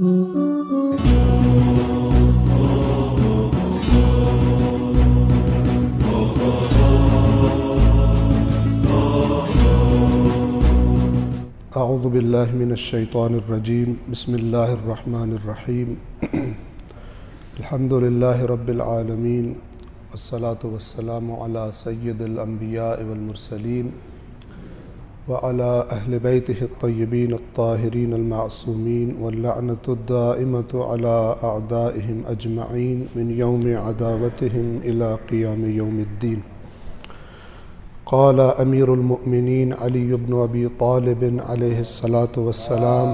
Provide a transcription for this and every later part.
اعوذ باللہ من الشیطان الرجیم بسم اللہ الرحمن الرحیم الحمد للہ رب العالمین والصلاة والسلام علی سید الانبیاء والمرسلین وعلی اہل بیتہ الطیبین الطاہرین المعصومین واللعنۃ الدائمۃ علی اعدائہم اجمعین من یوم عداوتہم الی قیام یوم الدین۔ قال امیر المؤمنین علی بن ابی طالب علیہ الصلاۃ والسلام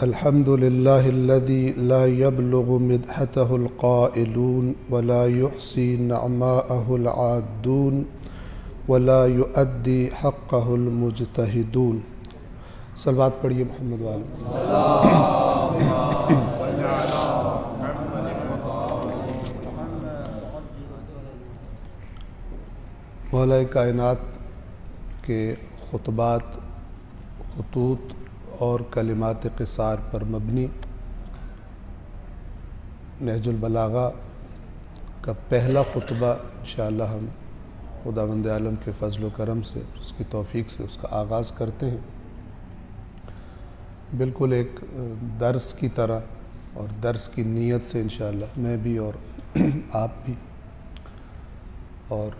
الحمد للہ الذی لا یبلغ مدحتہ القائلون ولا یحصی نعماءہ العادون ولا یؤدی حقہ المجتہدون۔ صلوات پڑھیے محمد وآلہ۔ مولا کائنات کے خطبات، خطوط اور کلمات قصار پر مبنی نہج البلاغہ کا پہلا خطبہ انشاءاللہ ہم خداوند عالم کے فضل و کرم سے، اس کی توفیق سے اس کا آغاز کرتے ہیں، بالکل ایک درس کی طرح اور درس کی نیت سے انشاءاللہ میں بھی اور آپ بھی۔ اور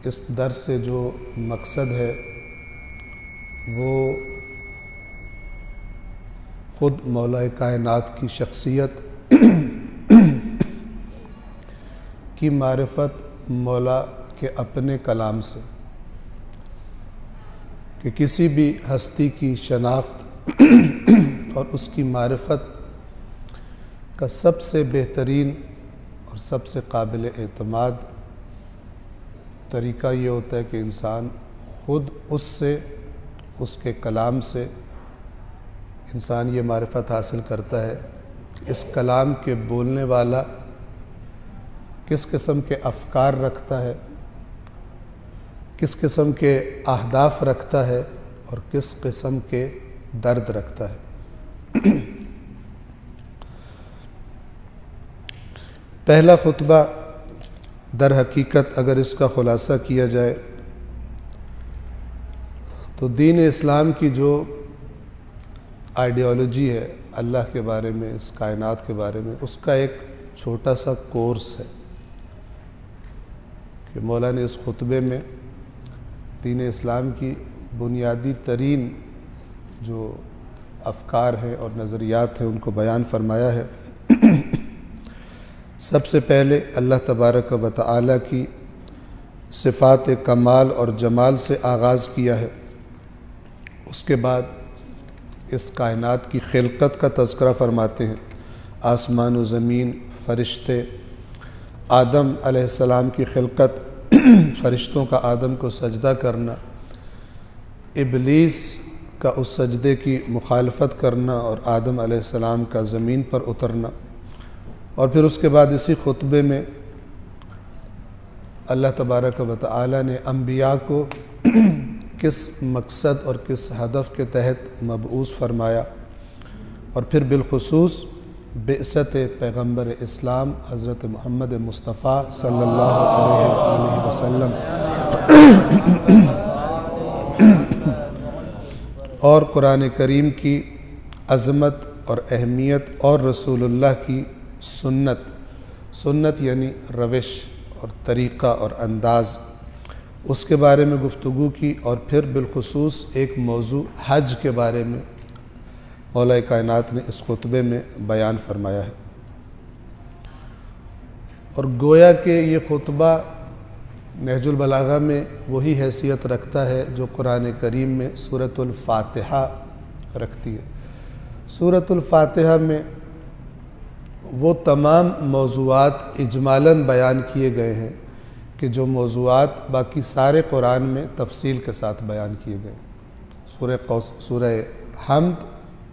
اس درس سے جو مقصد ہے وہ خود مولا کائنات کی شخصیت کی معرفت مولا کے اپنے کلام سے، کہ کسی بھی ہستی کی شناخت اور اس کی معرفت کا سب سے بہترین اور سب سے قابل اعتماد طریقہ یہ ہوتا ہے کہ انسان خود اس سے، اس کے کلام سے انسان یہ معرفت حاصل کرتا ہے کہ اس کلام کے بولنے والا کس قسم کے افکار رکھتا ہے، کس قسم کے اہداف رکھتا ہے اور کس قسم کے درد رکھتا ہے۔ پہلا خطبہ در حقیقت اگر اس کا خلاصہ کیا جائے تو دین اسلام کی جو آئیڈیالوجی ہے اللہ کے بارے میں، اس کائنات کے بارے میں، اس کا ایک چھوٹا سا کورس ہے کہ مولا نے اس خطبے میں دین اسلام کی بنیادی ترین جو افکار ہیں اور نظریات ہیں ان کو بیان فرمایا ہے۔ سب سے پہلے اللہ تبارک و تعالی کی صفات کمال اور جمال سے آغاز کیا ہے، اس کے بعد اس کائنات کی خلقت کا تذکرہ فرماتے ہیں، آسمان و زمین، فرشتے، آدم علیہ السلام کی خلقت، فرشتوں کا آدم کو سجدہ کرنا، ابلیس کا اس سجدے کی مخالفت کرنا اور آدم علیہ السلام کا زمین پر اترنا، اور پھر اس کے بعد اسی خطبے میں اللہ تبارک و تعالی نے انبیاء کو کس مقصد اور کس ہدف کے تحت مبعوث فرمایا، اور پھر بالخصوص بعثت پیغمبر اسلام حضرت محمد مصطفیٰ صلی اللہ علیہ وآلہ وسلم اور قرآن کریم کی عظمت اور اہمیت اور رسول اللہ کی سنت یعنی روش اور طریقہ اور انداز، اس کے بارے میں گفتگو کی، اور پھر بالخصوص ایک موضوع حج کے بارے میں مولا کائنات نے اس خطبے میں بیان فرمایا ہے۔ اور گویا کہ یہ خطبہ نہج البلاغہ میں وہی حیثیت رکھتا ہے جو قرآن کریم میں سورۃ الفاتحہ رکھتی ہے۔ سورۃ الفاتحہ میں وہ تمام موضوعات اجمالاً بیان کیے گئے ہیں کہ جو موضوعات باقی سارے قرآن میں تفصیل کے ساتھ بیان کیے گئے ہیں۔ سورہ حمد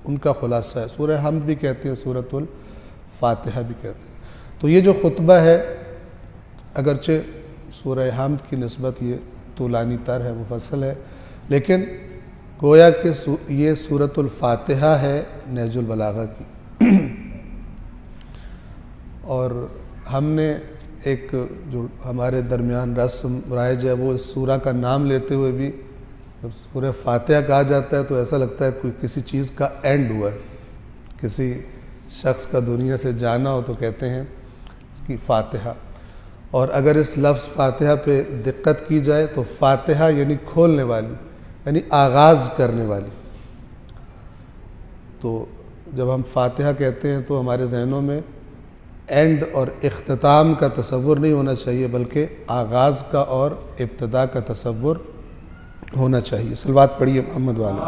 ان کا خلاصہ ہے، سورہ حمد بھی کہتے ہیں، سورۃ الفاتحہ بھی کہتے ہیں۔ تو یہ جو خطبہ ہے اگرچہ سورہ حمد کی نسبت یہ طولانی تر ہے، مفصل ہے، لیکن گویا کہ یہ سورۃ الفاتحہ ہے نہج البلاغہ کی۔ اور ہم نے ایک جو ہمارے درمیان رسم رائج ہے وہ اس سورہ کا نام لیتے ہوئے بھی جب سورہ فاتحہ کہا جاتا ہے تو ایسا لگتا ہے کوئی کسی چیز کا اینڈ ہوا ہے، کسی شخص کا دنیا سے جانا ہو تو کہتے ہیں اس کی فاتحہ۔ اور اگر اس لفظ فاتحہ پہ دقت کی جائے تو فاتحہ یعنی کھولنے والی، یعنی آغاز کرنے والی۔ تو جب ہم فاتحہ کہتے ہیں تو ہمارے ذہنوں میں اینڈ اور اختتام کا تصور نہیں ہونا چاہیے، بلکہ آغاز کا اور ابتدا کا تصور ہونا چاہیے۔ صلوات پڑھیے محمد والے۔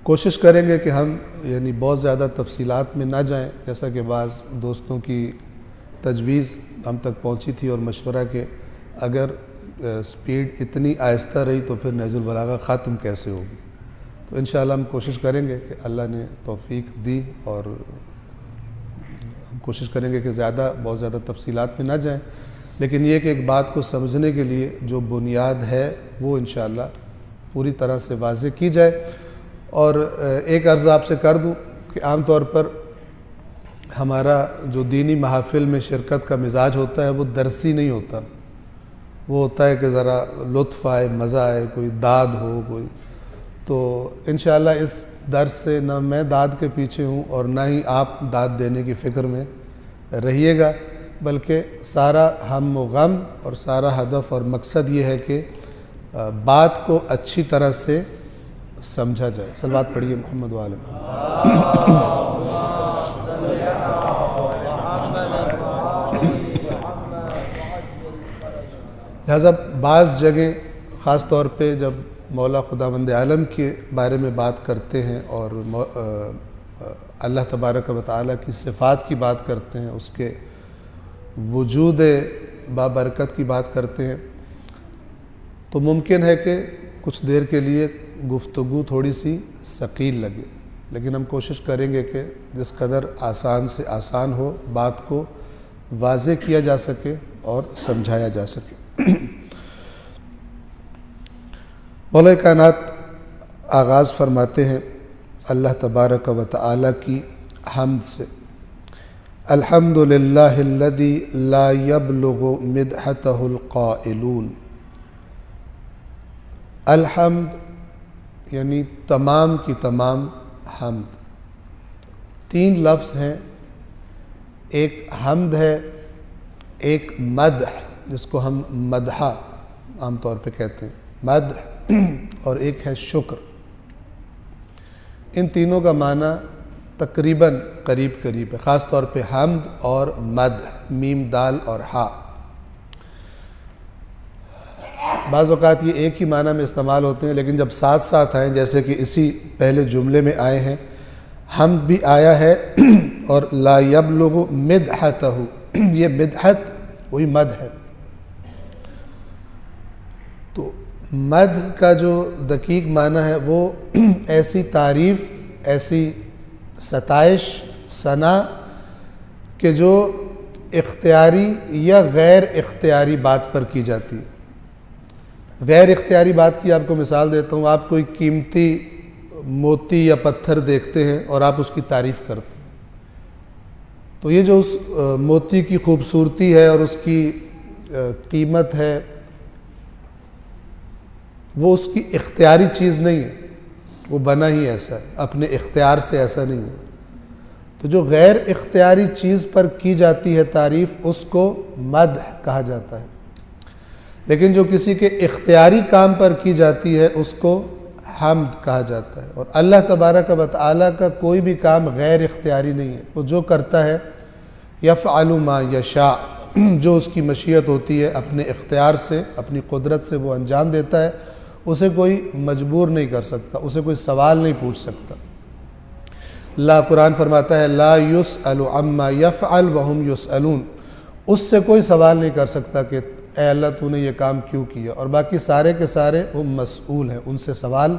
کوشش کریں گے کہ ہم یعنی بہت زیادہ تفصیلات میں نہ جائیں، جیسا کہ بعض دوستوں کی تجویز ہم تک پہنچی تھی اور مشورہ کہ اگر سپیڈ اتنی آہستہ رہی تو پھر نہج البلاغہ ختم کیسے ہوگی۔ تو انشاءاللہ ہم کوشش کریں گے کہ اللہ نے توفیق دی، اور ہم کوشش کریں گے کہ بہت زیادہ تفصیلات میں نہ جائیں، لیکن یہ کہ ایک بات کو سمجھنے کے لیے جو بنیاد ہے وہ انشاءاللہ پوری طرح سے واضح کی جائے۔ اور ایک عرض آپ سے کر دوں کہ عام طور پر ہمارا جو دینی محافل میں شرکت کا مزاج ہوتا ہے وہ درسی نہیں ہوتا، وہ ہوتا ہے کہ ذرا لطف آئے، مزہ آئے، کوئی داد ہو کوئی۔ تو انشاءاللہ اس درس سے نہ میں داد کے پیچھے ہوں اور نہ ہی آپ داد دینے کی فکر میں رہیے گا، بلکہ سارا ہم و غم اور سارا ہدف اور مقصد یہ ہے کہ بات کو اچھی طرح سے سمجھا جائے۔ صلوات پڑھیے محمد والے محمد۔ لہذا بعض جگہ خاص طور پہ جب مولا خداوند عالم کے بارے میں بات کرتے ہیں اور اللہ تبارک و تعالیٰ کی صفات کی بات کرتے ہیں، اس کے وجود بابرکت کی بات کرتے ہیں، تو ممکن ہے کہ کچھ دیر کے لیے گفتگو تھوڑی سی ثقیل لگے، لیکن ہم کوشش کریں گے کہ جس قدر آسان سے آسان ہو بات کو واضح کیا جا سکے اور سمجھایا جا سکے۔ مولا کائنات آغاز فرماتے ہیں اللہ تبارک و تعالی کی حمد سے، الحمدللہ الذی لا یبلغ مدحتہ القائلون۔ الحمد یعنی تمام کی تمام حمد، تین لفظ ہیں، ایک حمد ہے، ایک مدح جس کو ہم مدحہ عام طور پہ کہتے ہیں مدح، اور ایک ہے شکر۔ ان تینوں کا معنی تقریباً قریب قریب ہے، خاص طور پہ حمد اور مدح، میم دال اور ہا۔ بعض اوقات یہ ایک ہی معنی میں استعمال ہوتے ہیں، لیکن جب ساتھ ساتھ آئیں، جیسے کہ اسی پہلے جملے میں آئے ہیں، حمد بھی آیا ہے اور لا یبلغ مدحتہ، یہ مدحت وہی مد ہے۔ تو مد کا جو دقیق معنی ہے وہ ایسی تعریف، ایسی ستائش، ثنا کہ جو اختیاری یا غیر اختیاری بات پر کی جاتی ہے۔ غیر اختیاری بات کی آپ کو مثال دیتا ہوں، آپ کوئی قیمتی موتی یا پتھر دیکھتے ہیں اور آپ اس کی تعریف کرتے ہیں، تو یہ جو اس موتی کی خوبصورتی ہے اور اس کی قیمت ہے وہ اس کی اختیاری چیز نہیں ہے، وہ بنا ہی ایسا ہے، اپنے اختیار سے ایسا نہیں ہے۔ تو جو غیر اختیاری چیز پر کی جاتی ہے تعریف، اس کو مدح کہا جاتا ہے، لیکن جو کسی کے اختیاری کام پر کی جاتی ہے اس کو حمد کہا جاتا ہے۔ اور اللہ تبارک و تعالیٰ کا کوئی بھی کام غیر اختیاری نہیں ہے، وہ جو کرتا ہے یفعل ما یشاء، جو اس کی مشیت ہوتی ہے اپنے اختیار سے، اپنی قدرت سے وہ انجام دیتا ہے، اسے کوئی مجبور نہیں کر سکتا، اسے کوئی سوال نہیں پوچھ سکتا۔ اللہ قرآن فرماتا ہے لا یسأل عما یفعل وہم یسألون، اس سے کوئی سوال نہیں کر سکتا کہ اے اللہ تو نے یہ کام کیوں کیا، اور باقی سارے کے سارے وہ مسئول ہیں، ان سے سوال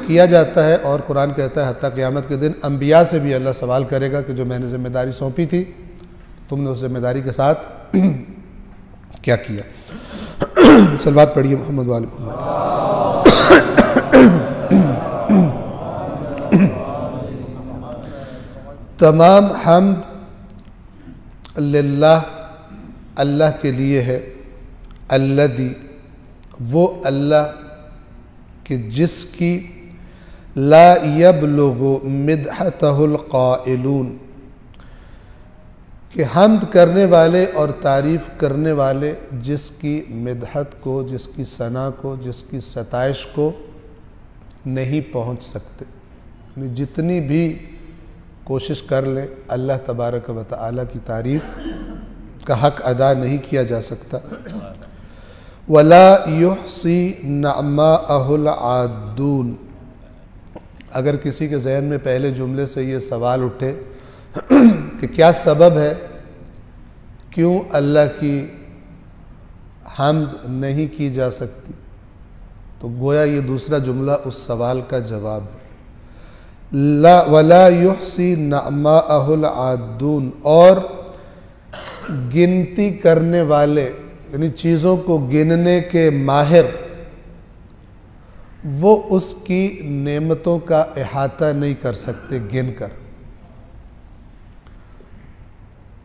کیا جاتا ہے۔ اور قرآن کہتا ہے حتیٰ قیامت کے دن انبیاء سے بھی اللہ سوال کرے گا کہ جو میں نے ذمہ داری سونپی تھی تم نے اس ذمہ داری کے ساتھ کیا کیا؟ صلوات پڑھیے محمد وآل محمد۔ تمام حمد للہ، اللہ کے لیے ہے، الذی، وہ اللہ کہ جس کی لا یبلغ مدحتہ القائلون، کہ حمد کرنے والے اور تعریف کرنے والے جس کی مدحت کو، جس کی ثنا کو، جس کی ستائش کو نہیں پہنچ سکتے، یعنی جتنی بھی کوشش کر لیں اللہ تبارک و تعالیٰ کی تعریف کا حق ادا نہیں کیا جا سکتا۔ وَلَا يُحْصِي نَعْمَاءَهُ الْعَادُّونَ، اگر کسی کے ذہن میں پہلے جملے سے یہ سوال اٹھے کہ کیا سبب ہے کیوں اللہ کی حمد نہیں کی جا سکتی، تو گویا یہ دوسرا جملہ اس سوال کا جواب ہے۔ وَلَا يُحْصِي نَعْمَاءَهُ الْعَادُّونَ، اور گنتی کرنے والے یعنی چیزوں کو گننے کے ماہر وہ اس کی نعمتوں کا احاطہ نہیں کر سکتے گن کر۔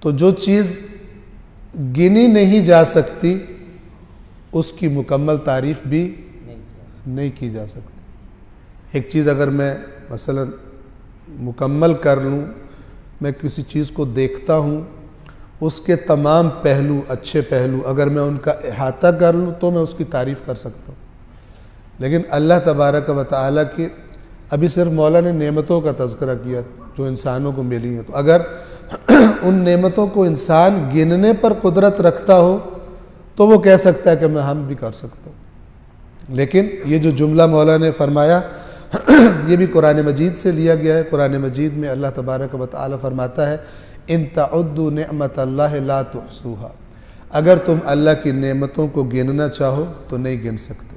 تو جو چیز گنی نہیں جا سکتی اس کی مکمل تعریف بھی نہیں کی جا سکتی۔ ایک چیز اگر میں مثلا مکمل کر لوں، میں کسی چیز کو دیکھتا ہوں، اس کے تمام پہلو، اچھے پہلو اگر میں ان کا احاطہ کر لوں تو میں اس کی تعریف کر سکتا ہوں۔ لیکن اللہ تبارک و تعالیٰ کی ابھی صرف مولا نے نعمتوں کا تذکرہ کیا جو انسانوں کو ملی ہیں، تو اگر ان نعمتوں کو انسان گننے پر قدرت رکھتا ہو تو وہ کہہ سکتا ہے کہ میں ہم بھی کر سکتا ہوں۔ لیکن یہ جو جملہ مولا نے فرمایا یہ بھی قرآن مجید سے لیا گیا ہے۔ قرآن مجید میں اللہ تبارک و تعالیٰ فرماتا ہے ان تعدوا نعمت اللہ لا تحصوها، اگر تم اللہ کی نعمتوں کو گننا چاہو تو نہیں گن سکتے۔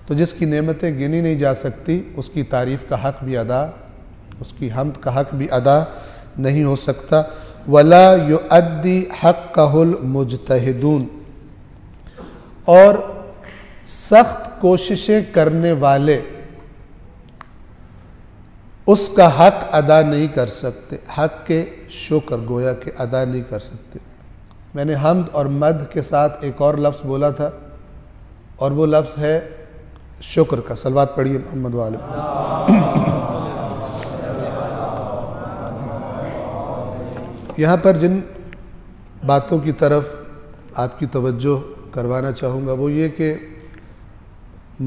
تو جس کی نعمتیں گنی نہیں جا سکتی اس کی تعریف کا حق بھی ادا، اس کی حمد کا حق بھی ادا نہیں ہو سکتا۔ ولا یؤدی حقہ المجتہدون، اور سخت کوششیں کرنے والے اس کا حق ادا نہیں کر سکتے، حق کے شکر گویا کہ ادا نہیں کر سکتے۔ میں نے حمد اور مدح کے ساتھ ایک اور لفظ بولا تھا اور وہ لفظ ہے شکر کا۔ صلوات پڑھیے محمد وآل یہاں پر جن باتوں کی طرف آپ کی توجہ کروانا چاہوں گا وہ یہ کہ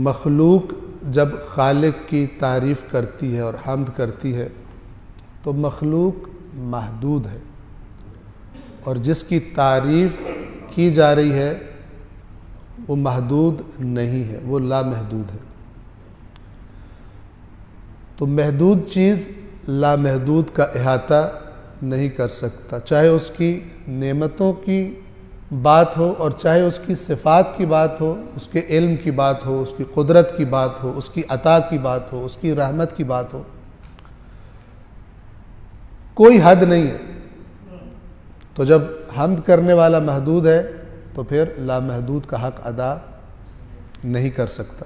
مخلوق جب خالق کی تعریف کرتی ہے اور حمد کرتی ہے تو مخلوق محدود ہے، اور جس کی تعریف کی جا رہی ہے وہ محدود نہیں ہے، وہ لامحدود ہے۔ تو محدود چیز لامحدود کا احاطہ نہیں کر سکتا، چاہے اس کی نعمتوں کی بات ہو اور چاہے اس کی صفات کی بات ہو، اس کے علم کی بات ہو، اس کی قدرت کی بات ہو، اس کی عطا کی بات ہو، اس کی رحمت کی بات ہو، کوئی حد نہیں ہے۔ تو جب حمد کرنے والا محدود ہے تو پھر لامحدود کا حق ادا نہیں کر سکتا۔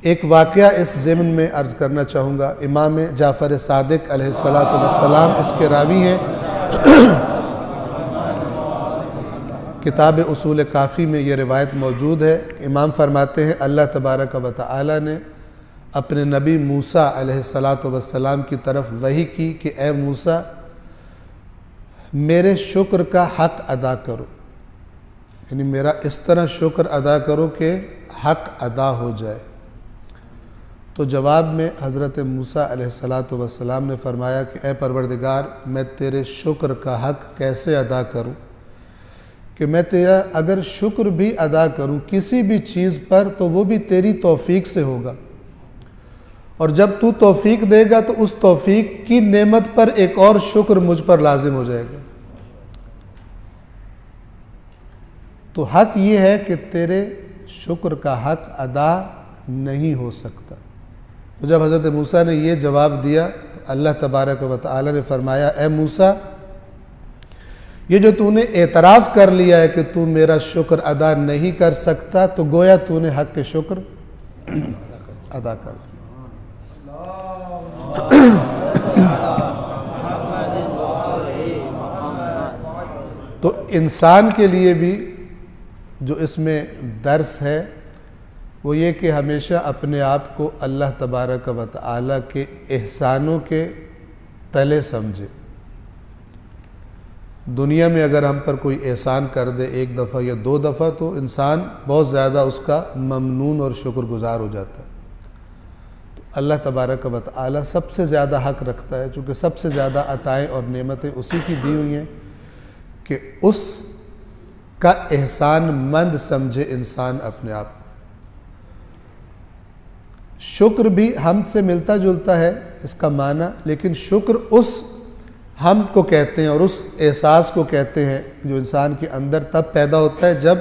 ایک واقعہ اس ضمن میں عرض کرنا چاہوں گا۔ امام جعفر صادق علیہ السلام اس کے راوی ہیں۔ کتاب اصول کافی میں یہ روایت موجود ہے۔ امام فرماتے ہیں اللہ تبارک و تعالی نے اپنے نبی موسیٰ علیہ السلام کی طرف وحی کی کہ اے موسیٰ میرے شکر کا حق ادا کرو، یعنی میرا اس طرح شکر ادا کرو کہ حق ادا ہو جائے۔ تو جواب میں حضرت موسیٰ علیہ السلام نے فرمایا کہ اے پروردگار میں تیرے شکر کا حق کیسے ادا کروں کہ میں تیرا اگر شکر بھی ادا کروں کسی بھی چیز پر تو وہ بھی تیری توفیق سے ہوگا، اور جب تو توفیق دے گا تو اس توفیق کی نعمت پر ایک اور شکر مجھ پر لازم ہو جائے گا۔ تو حق یہ ہے کہ تیرے شکر کا حق ادا نہیں ہو سکتا۔ تو جب حضرت موسیٰ نے یہ جواب دیا تو اللہ تبارک و تعالی نے فرمایا اے موسیٰ یہ جو تو نے اعتراف کر لیا ہے کہ تو میرا شکر ادا نہیں کر سکتا، تو گویا تو نے حق کے شکر ادا کر دیا۔ تو انسان کے لیے بھی جو اس میں درس ہے وہ یہ کہ ہمیشہ اپنے آپ کو اللہ تبارک و تعالیٰ کے احسانوں کے تلے سمجھے۔ دنیا میں اگر ہم پر کوئی احسان کر دے ایک دفعہ یا دو دفعہ تو انسان بہت زیادہ اس کا ممنون اور شکر گزار ہو جاتا ہے۔ تو اللہ تبارک و تعالیٰ سب سے زیادہ حق رکھتا ہے، چونکہ سب سے زیادہ عطائیں اور نعمتیں اسی کی دی ہوئی ہیں کہ اس کا احسان مند سمجھے انسان اپنے آپ کو۔ شکر بھی حمد سے ملتا جلتا ہے اس کا معنی، لیکن شکر اس حمد کو کہتے ہیں اور اس احساس کو کہتے ہیں جو انسان کے اندر تب پیدا ہوتا ہے جب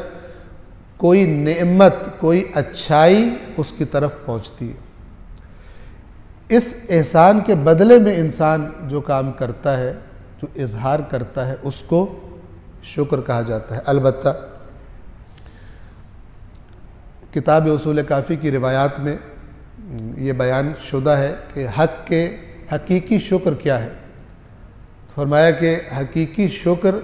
کوئی نعمت، کوئی اچھائی اس کی طرف پہنچتی ہے۔ اس احسان کے بدلے میں انسان جو کام کرتا ہے، جو اظہار کرتا ہے، اس کو شکر کہا جاتا ہے۔ البتہ کتاب اصول کافی کی روایات میں یہ بیان شدہ ہے کہ حق کے حقیقی شکر کیا ہے۔ فرمایا کہ حقیقی شکر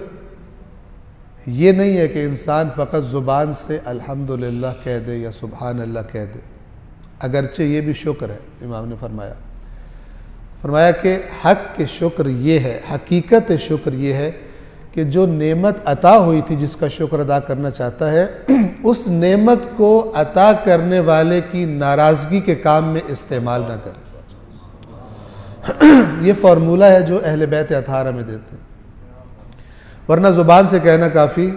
یہ نہیں ہے کہ انسان فقط زبان سے الحمدللہ کہہ دے یا سبحان اللہ کہہ دے، اگرچہ یہ بھی شکر ہے۔ امام نے فرمایا کہ حق کے شکر یہ ہے، حقیقت شکر یہ ہے کہ جو نعمت عطا ہوئی تھی جس کا شکر ادا کرنا چاہتا ہے، اس نعمت کو عطا کرنے والے کی ناراضگی کے کام میں استعمال نہ کرے۔ یہ فارمولہ ہے جو اہل بیت اطہارہ میں دیتے ہیں، ورنہ زبان سے کہنا کافی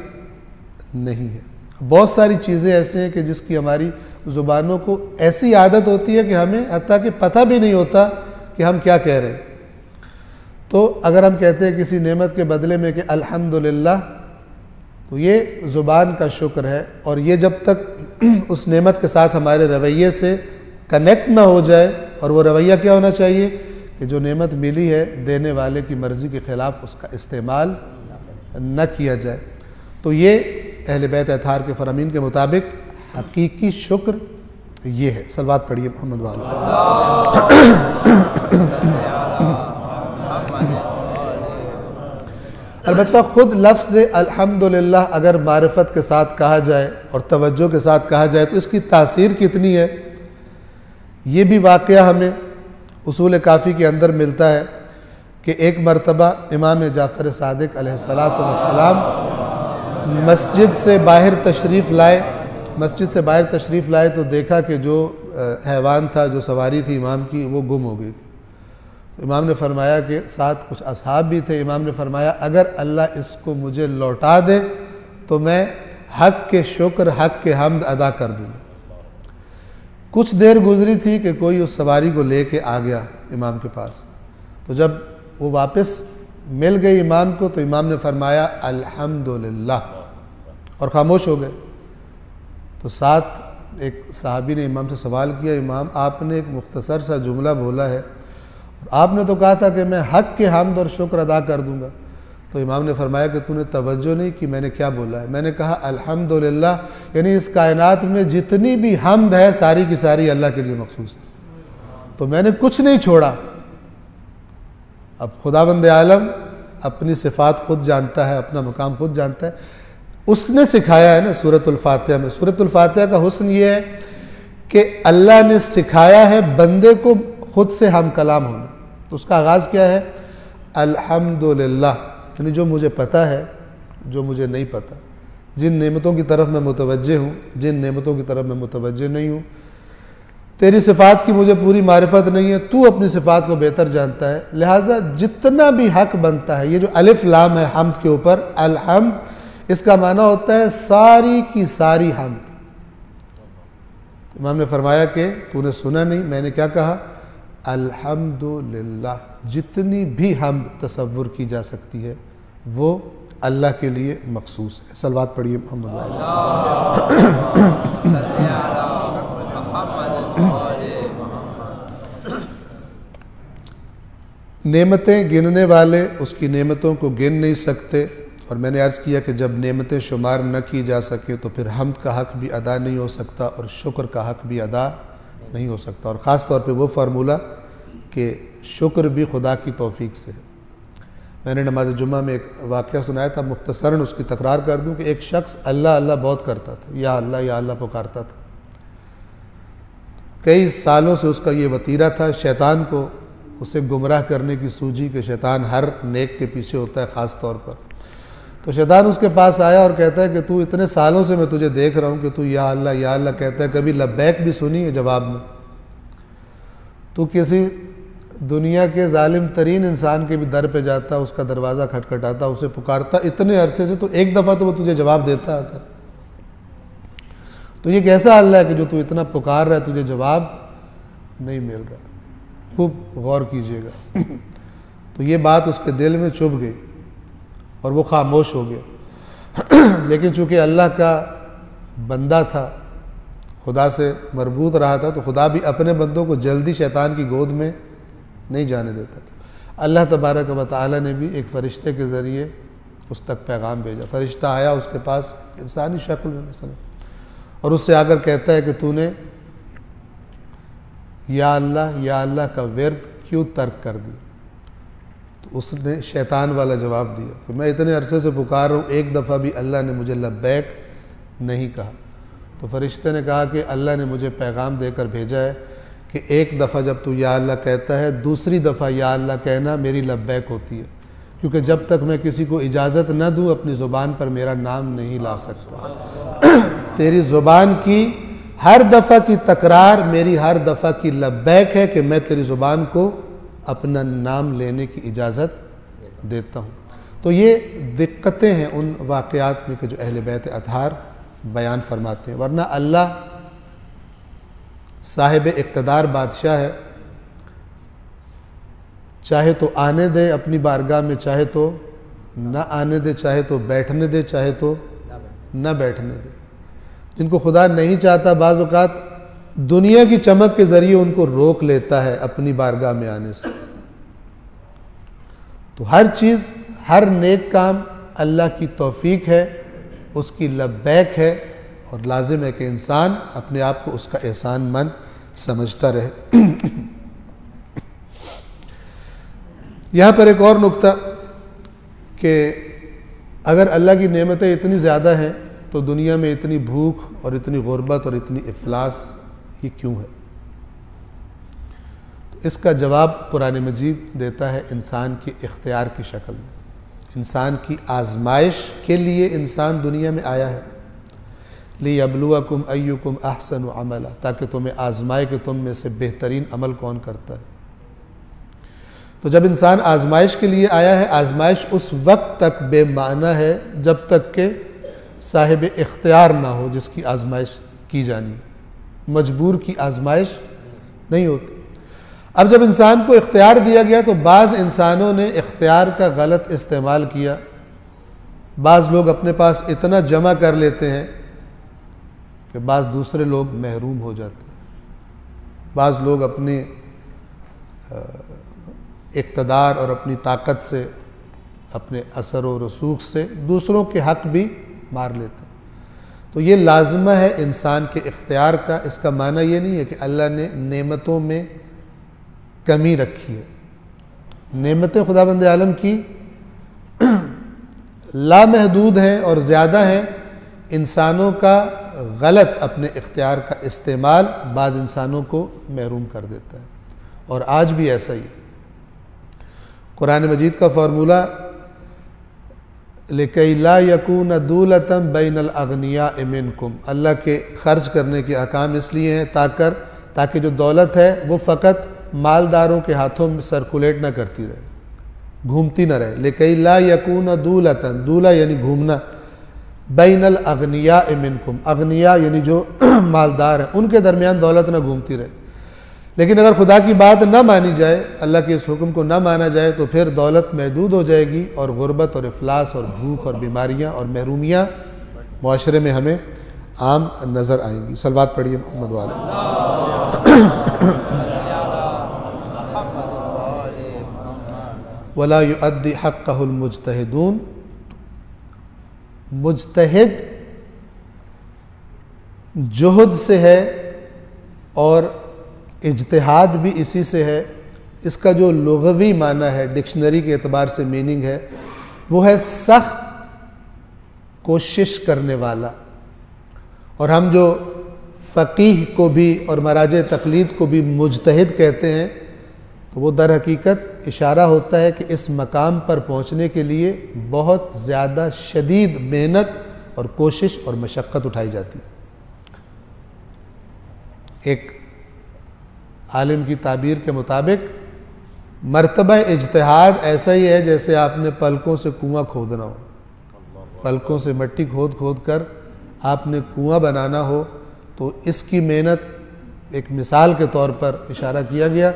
نہیں ہے۔ بہت ساری چیزیں ایسے ہیں کہ جس کی ہماری زبانوں کو ایسی عادت ہوتی ہے کہ ہمیں حتیٰ کہ پتہ بھی نہیں ہوتا کہ ہم کیا کہہ رہے ہیں۔ تو اگر ہم کہتے ہیں کسی نعمت کے بدلے میں کہ الحمدللہ، تو یہ زبان کا شکر ہے، اور یہ جب تک اس نعمت کے ساتھ ہمارے رویے سے کنیکٹ نہ ہو جائے، اور وہ رویہ کیا ہونا چاہیے کہ جو نعمت ملی ہے دینے والے کی مرضی کے خلاف اس کا استعمال نہ کیا جائے۔ تو یہ اہل بیت اطہار کے فرامین کے مطابق حقیقی شکر یہ ہے۔ صلوات پڑھیے محمد وآلہ۔ البتہ خود لفظ الحمدللہ اگر معرفت کے ساتھ کہا جائے اور توجہ کے ساتھ کہا جائے تو اس کی تاثیر کتنی ہے، یہ بھی واقعہ ہمیں اصول کافی کے اندر ملتا ہے کہ ایک مرتبہ امام جعفر صادق علیہ السلام مسجد سے باہر تشریف لائے تو دیکھا کہ جو حیوان تھا، جو سواری تھی امام کی، وہ گم ہو گئی تھی۔ تو امام نے فرمایا کہ ساتھ کچھ اصحاب بھی تھے، امام نے فرمایا اگر اللہ اس کو مجھے لوٹا دے تو میں حق کے شکر، حق کے حمد ادا کر دوں۔ کچھ دیر گزری تھی کہ کوئی اس سواری کو لے کے آ گیا امام کے پاس، تو جب وہ واپس مل گئی امام کو تو امام نے فرمایا الحمدللہ، اور خاموش ہو گئے۔ تو ساتھ ایک صحابی نے امام سے سوال کیا، امام آپ نے ایک مختصر سا جملہ بولا ہے، آپ نے تو کہا تھا کہ میں حق کے حمد اور شکر ادا کر دوں گا۔ تو امام نے فرمایا کہ تو نے توجہ نہیں کی، میں نے کیا بولا ہے؟ میں نے کہا الحمدللہ، یعنی اس کائنات میں جتنی بھی حمد ہے ساری کی ساری اللہ کے لیے مخصوص ہے، تو میں نے کچھ نہیں چھوڑا۔ اب خداوند عالم اپنی صفات خود جانتا ہے، اپنا مقام خود جانتا ہے، اس نے سکھایا ہے نا سورۃ الفاتحہ میں۔ سورۃ الفاتحہ کا حسن یہ ہے کہ اللہ نے سکھایا ہے بندے کو خود سے ہم کلام ہونا۔ تو اس کا آغاز کیا ہے؟ الحمدللہ، یعنی جو مجھے پتہ ہے، جو مجھے نہیں پتہ، جن نعمتوں کی طرف میں متوجہ ہوں، جن نعمتوں کی طرف میں متوجہ نہیں ہوں، تیری صفات کی مجھے پوری معرفت نہیں ہے، تو اپنی صفات کو بہتر جانتا ہے، لہٰذا جتنا بھی حق بنتا ہے، یہ جو الف لام ہے حمد کے اوپر، الحمد، اس کا معنی ہوتا ہے ساری کی ساری حمد۔ امام نے فرمایا کہ تو نے سنا نہیں، میں نے کیا کہا؟ الحمدللہ، جتنی بھی حمد تصور کی جا سکتی ہے وہ اللہ کے لیے مخصوص ہے۔ صلوات پڑھیے محمد وآلہ۔ نعمتیں گننے والے اس کی نعمتوں کو گن نہیں سکتے، اور میں نے عرض کیا کہ جب نعمتیں شمار نہ کی جا سکیں تو پھر حمد کا حق بھی ادا نہیں ہو سکتا اور شکر کا حق بھی ادا نہیں ہو سکتا، اور خاص طور پہ وہ فارمولہ کہ شکر بھی خدا کی توفیق سے ہے۔ میں نے نماز جمعہ میں ایک واقعہ سنایا تھا، مختصراً اس کی تکرار کر دوں کہ ایک شخص اللہ اللہ بہت کرتا تھا، یا اللہ پکارتا تھا، کئی سالوں سے اس کا یہ وتیرہ تھا، شیطان کو اسے گمراہ کرنے کی سوجی کہ شیطان ہر نیک کے پیچھے ہوتا ہے خاص طور پر، تو شیطان اس کے پاس آیا اور کہتا ہے کہ تو اتنے سالوں سے میں تجھے دیکھ رہا ہوں کہ تو یا اللہ کہتا ہے، کبھی لبیک بھی سنی ہے جواب میں؟ تو کسی دنیا کے ظالم ترین انسان کے بھی در پہ جاتا، اس کا دروازہ کھٹکھٹاتا، اسے پکارتا اتنے عرصے سے، تو ایک دفعہ تو وہ تجھے جواب دیتا آ کر، تو یہ کیسا اللہ ہے کہ جو تو اتنا پکار رہا ہے تجھے جواب نہیں مل رہا؟ خوب غور کیجئے گا۔ تو یہ بات اس کے دل میں چبھ گئی اور وہ خاموش ہو گیا، لیکن چونکہ اللہ کا بندہ تھا، خدا سے مربوط رہا تھا، تو خدا بھی اپنے بندوں کو جلدی شیطان کی گود میں نہیں جانے دیتا تھا۔ اللہ تبارک و تعالی نے بھی ایک فرشتے کے ذریعے اس تک پیغام بھیجا، فرشتہ آیا اس کے پاس انسانی شکل میں مثلا، اور اس سے آ کر کہتا ہے کہ تو نے یا اللہ کا ورد کیوں ترک کر دیا؟ تو اس نے شیطان والا جواب دیا کہ میں اتنے عرصے سے پکار رہا ہوں، ایک دفعہ بھی اللہ نے مجھے لبیک نہیں کہا۔ تو فرشتے نے کہا کہ اللہ نے مجھے پیغام دے کر بھیجا ہے کہ ایک دفعہ جب تو یا اللہ کہتا ہے، دوسری دفعہ یا اللہ کہنا میری لبیک ہوتی ہے، کیونکہ جب تک میں کسی کو اجازت نہ دوں اپنی زبان پر میرا نام نہیں لا سکتا۔ تیری زبان کی ہر دفعہ کی تکرار میری ہر دفعہ کی لبیک ہے کہ میں تیری زبان کو اپنا نام لینے کی اجازت دیتا ہوں۔ تو یہ دقتیں ہیں ان واقعات میں کہ جو اہل بیت اطہار بیان فرماتے ہیں، ورنہ اللہ صاحب اقتدار بادشاہ ہے، چاہے تو آنے دے اپنی بارگاہ میں، چاہے تو نہ آنے دے، چاہے تو بیٹھنے دے، چاہے تو نہ بیٹھنے دے۔ جن کو خدا نہیں چاہتا بعض اوقات دنیا کی چمک کے ذریعے ان کو روک لیتا ہے اپنی بارگاہ میں آنے سے۔ تو ہر چیز، ہر نیک کام اللہ کی توفیق ہے، اس کی لبیک ہے، اور لازم ہے کہ انسان اپنے آپ کو اس کا احسان مند سمجھتا رہے۔ یہاں پر ایک اور نکتہ کہ اگر اللہ کی نعمتیں اتنی زیادہ ہیں تو دنیا میں اتنی بھوک اور اتنی غربت اور اتنی افلاس یہ کیوں ہے؟ اس کا جواب قرآن مجید دیتا ہے انسان کے اختیار کی شکل میں۔ انسان کی آزمائش کے لیے انسان دنیا میں آیا ہے، لِيَبْلُوَكُمْ أَيُّكُمْ أَحْسَنُ عَمَلًا، تاکہ تمہیں آزمائے کہ تم میں سے بہترین عمل کون کرتا ہے۔ تو جب انسان آزمائش کے لیے آیا ہے، آزمائش اس وقت تک بے معنی ہے جب تک کہ صاحب اختیار نہ ہو جس کی آزمائش کی جانی ہے، مجبور کی آزمائش نہیں ہوتی۔ اب جب انسان کو اختیار دیا گیا تو بعض انسانوں نے اختیار کا غلط استعمال کیا، بعض لوگ اپنے پاس اتنا جمع کر لیتے ہیں کہ بعض دوسرے لوگ محروم ہو جاتے ہیں، بعض لوگ اپنے اقتدار اور اپنی طاقت سے، اپنے اثر و رسوخ سے دوسروں کے حق بھی مار لیتے ہیں۔ تو یہ لازمہ ہے انسان کے اختیار کا۔ اس کا معنی یہ نہیں ہے کہ اللہ نے نعمتوں میں کمی رکھی ہے۔ نعمتیں خداوند عالم کی لامحدود ہیں اور زیادہ ہیں، انسانوں کا غلط اپنے اختیار کا استعمال بعض انسانوں کو محروم کر دیتا ہے، اور آج بھی ایسا ہی ہے۔ قرآن مجید کا فارمولہ لِكَيْ لَا يَكُونَ دُولَةً بَيْنَ الْأَغْنِيَاءِ مِنْكُمْ، اللہ کے خرچ کرنے کے احکام اس لیے ہیں تاکہ جو دولت ہے وہ فقط مالداروں کے ہاتھوں میں سرکولیٹ نہ کرتی رہے، گھومتی نہ رہے۔ لِكَيْ لَا يَكُونَ دُولَةً، دولہ یعنی گھومنا، بین الاغنیاء منکم، اغنیاء یعنی جو مالدار ہیں ان کے درمیان دولت نہ گھومتی رہے۔ لیکن اگر خدا کی بات نہ مانی جائے، اللہ کے اس حکم کو نہ مانا جائے، تو پھر دولت محدود ہو جائے گی، اور غربت اور افلاس اور بھوک اور بیماریاں اور محرومیاں معاشرے میں ہمیں عام نظر آئیں گی۔ صلوات پڑھیے محمد والے۔ وَلَا يُؤَدِّ حَقَّهُ الْمُجْتَهِدُونَ، مجتہد جہد سے ہے اور اجتہاد بھی اسی سے ہے. اس کا جو لغوی معنی ہے ڈکشنری کے اعتبار سے میننگ ہے وہ ہے سخت کوشش کرنے والا. اور ہم جو فقیہ کو بھی اور مراجع تقلید کو بھی مجتہد کہتے ہیں تو وہ در حقیقت اشارہ ہوتا ہے کہ اس مقام پر پہنچنے کے لیے بہت زیادہ شدید محنت اور کوشش اور مشقت اٹھائی جاتی ہے. ایک عالم کی تعبیر کے مطابق مرتبہ اجتہاد ایسا ہی ہے جیسے آپ نے پلکوں سے کنواں کھودنا ہو. پلکوں سے مٹی کھود کھود کر آپ نے کنواں بنانا ہو تو اس کی محنت ایک مثال کے طور پر اشارہ کیا گیا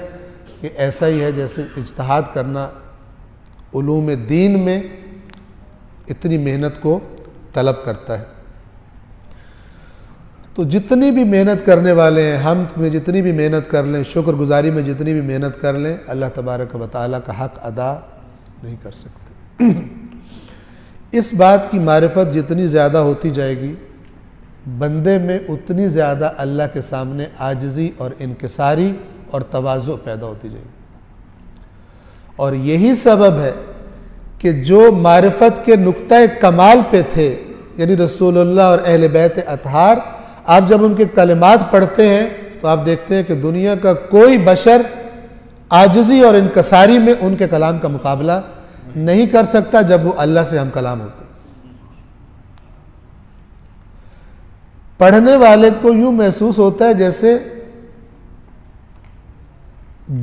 کہ ایسا ہی ہے جیسے اجتہاد کرنا علوم دین میں اتنی محنت کو طلب کرتا ہے. تو جتنی بھی محنت کرنے والے ہیں، حمد میں جتنی بھی محنت کر لیں، شکر گزاری میں جتنی بھی محنت کر لیں، اللہ تبارک و تعالیٰ کا حق ادا نہیں کر سکتے. اس بات کی معرفت جتنی زیادہ ہوتی جائے گی بندے میں اتنی زیادہ اللہ کے سامنے عاجزی اور انکساری اور تواضع پیدا ہوتی جائے گی. اور یہی سبب ہے کہ جو معرفت کے نقطۂ کمال پہ تھے یعنی رسول اللہ اور اہل بیت اطہار، آپ جب ان کے کلمات پڑھتے ہیں تو آپ دیکھتے ہیں کہ دنیا کا کوئی بشر عاجزی اور انکساری میں ان کے کلام کا مقابلہ نہیں کر سکتا جب وہ اللہ سے ہم کلام ہوتے ہیں. پڑھنے والے کو یوں محسوس ہوتا ہے جیسے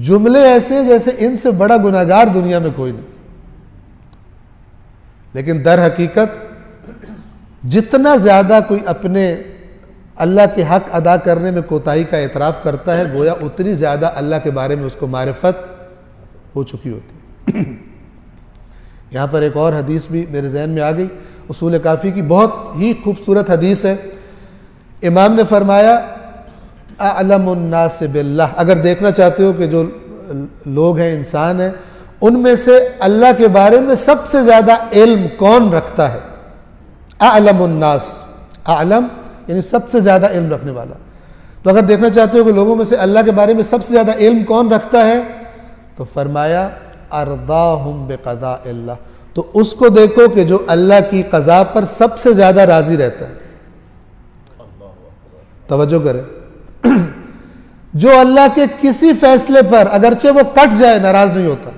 جملے ایسے جیسے ان سے بڑا گناہگار دنیا میں کوئی نہیں. لیکن در حقیقت جتنا زیادہ کوئی اپنے اللہ کے حق ادا کرنے میں کوتاہی کا اعتراف کرتا ہے گویا اتنی زیادہ اللہ کے بارے میں اس کو معرفت ہو چکی ہوتی ہے. یہاں پر ایک اور حدیث بھی میرے ذہن میں آ گئی، اصول کافی کی بہت ہی خوبصورت حدیث ہے. امام نے فرمایا اعلم الناس باللہ، اگر دیکھنا چاہتے ہو کہ جو لوگ ہیں انسان ہیں ان میں سے اللہ کے بارے میں سب سے زیادہ علم کون رکھتا ہے. اعلم الناس، اعلم یعنی سب سے زیادہ علم رکھنے والا. تو اگر دیکھنا چاہتے ہو کہ لوگوں میں سے اللہ کے بارے میں سب سے زیادہ علم کون رکھتا ہے تو فرمایا ارضاہم بقضاء اللہ، تو اس کو دیکھو کہ جو اللہ کی قضا پر سب سے زیادہ راضی رہتا ہے. توجہ کریں، جو اللہ کے کسی فیصلے پر اگرچہ وہ کٹ جائے ناراض نہیں ہوتا،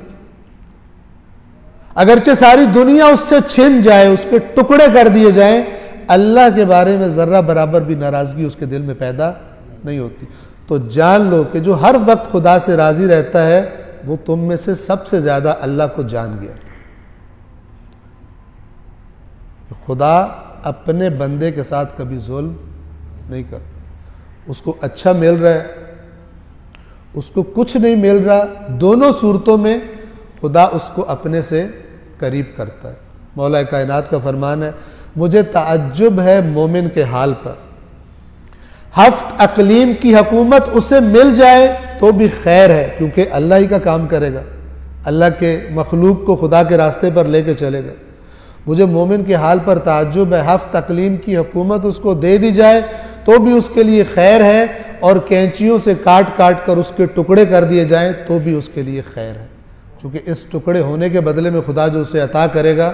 اگرچہ ساری دنیا اس سے چھن جائے، اس کے ٹکڑے کر دیے جائیں، اللہ کے بارے میں ذرہ برابر بھی ناراضگی اس کے دل میں پیدا نہیں ہوتی. تو جان لو کہ جو ہر وقت خدا سے راضی رہتا ہے وہ تم میں سے سب سے زیادہ اللہ کو جان گیا. خدا اپنے بندے کے ساتھ کبھی ظلم نہیں کرتا. اس کو اچھا مل رہا ہے، اس کو کچھ نہیں مل رہا، دونوں صورتوں میں خدا اس کو اپنے سے قریب کرتا ہے. مولا کائنات کا فرمان ہے مجھے تعجب ہے مومن کے حال پر، ہفت اقلیم کی حکومت اسے مل جائے تو بھی خیر ہے کیونکہ اللہ ہی کا کام کرے گا، اللہ کے مخلوق کو خدا کے راستے پر لے کے چلے گا. مجھے مومن کے حال پر تعجب ہے، ہفت اقلیم کی حکومت اس کو دے دی جائے تو بھی اس کے لیے خیر ہے، اور کینچیوں سے کاٹ کاٹ کر اس کے ٹکڑے کر دیے جائیں تو بھی اس کے لیے خیر ہے، چونکہ اس ٹکڑے ہونے کے بدلے میں خدا جو اسے عطا کرے گا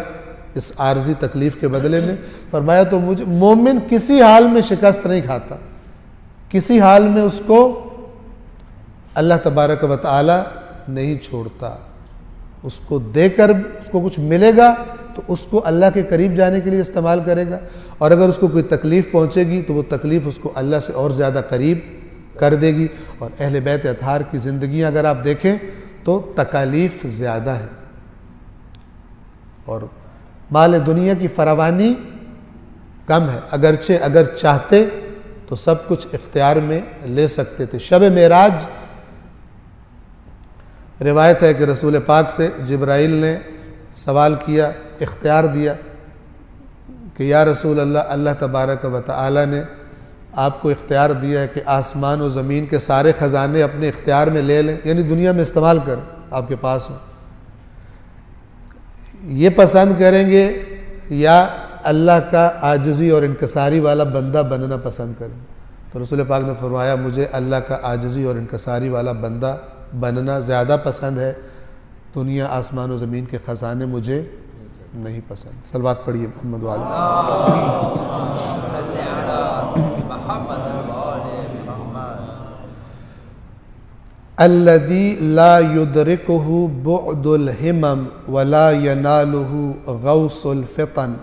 اس عارضی تکلیف کے بدلے میں. فرمایا تو مجھے مومن کسی حال میں شکست نہیں کھاتا، کسی حال میں اس کو اللہ تبارک و تعالی نہیں چھوڑتا. اس کو دے کر اس کو کچھ ملے گا تو اس کو اللہ کے قریب جانے کے لیے استعمال کرے گا، اور اگر اس کو کوئی تکلیف پہنچے گی تو وہ تکلیف اس کو اللہ سے اور زیادہ قریب کر دے گی. اور اہل بیت اطہار کی زندگیاں اگر آپ دیکھیں تو تکالیف زیادہ ہے اور مال دنیا کی فراوانی کم ہے، اگرچہ اگر چاہتے تو سب کچھ اختیار میں لے سکتے تھے. شب معراج روایت ہے کہ رسول پاک سے جبرائیل نے سوال کیا، اختیار دیا کہ یا رسول اللہ، اللہ تبارک و تعالی نے آپ کو اختیار دیا ہے کہ آسمان و زمین کے سارے خزانے اپنے اختیار میں لے لیں، یعنی دنیا میں استعمال کریں، آپ کے پاس ہوں. یہ پسند کریں گے یا اللہ کا عاجزی اور انکساری والا بندہ بننا پسند کریں؟ تو رسول پاک نے فرمایا مجھے اللہ کا عاجزی اور انکساری والا بندہ بننا زیادہ پسند ہے، دنیا آسمان و زمین کے خزانے مجھے نہیں پسند۔ صلوات پڑھیے محمد والے۔ الذی لا یدرکہ بعد الہمم ولا ینالہ غوث الفطن،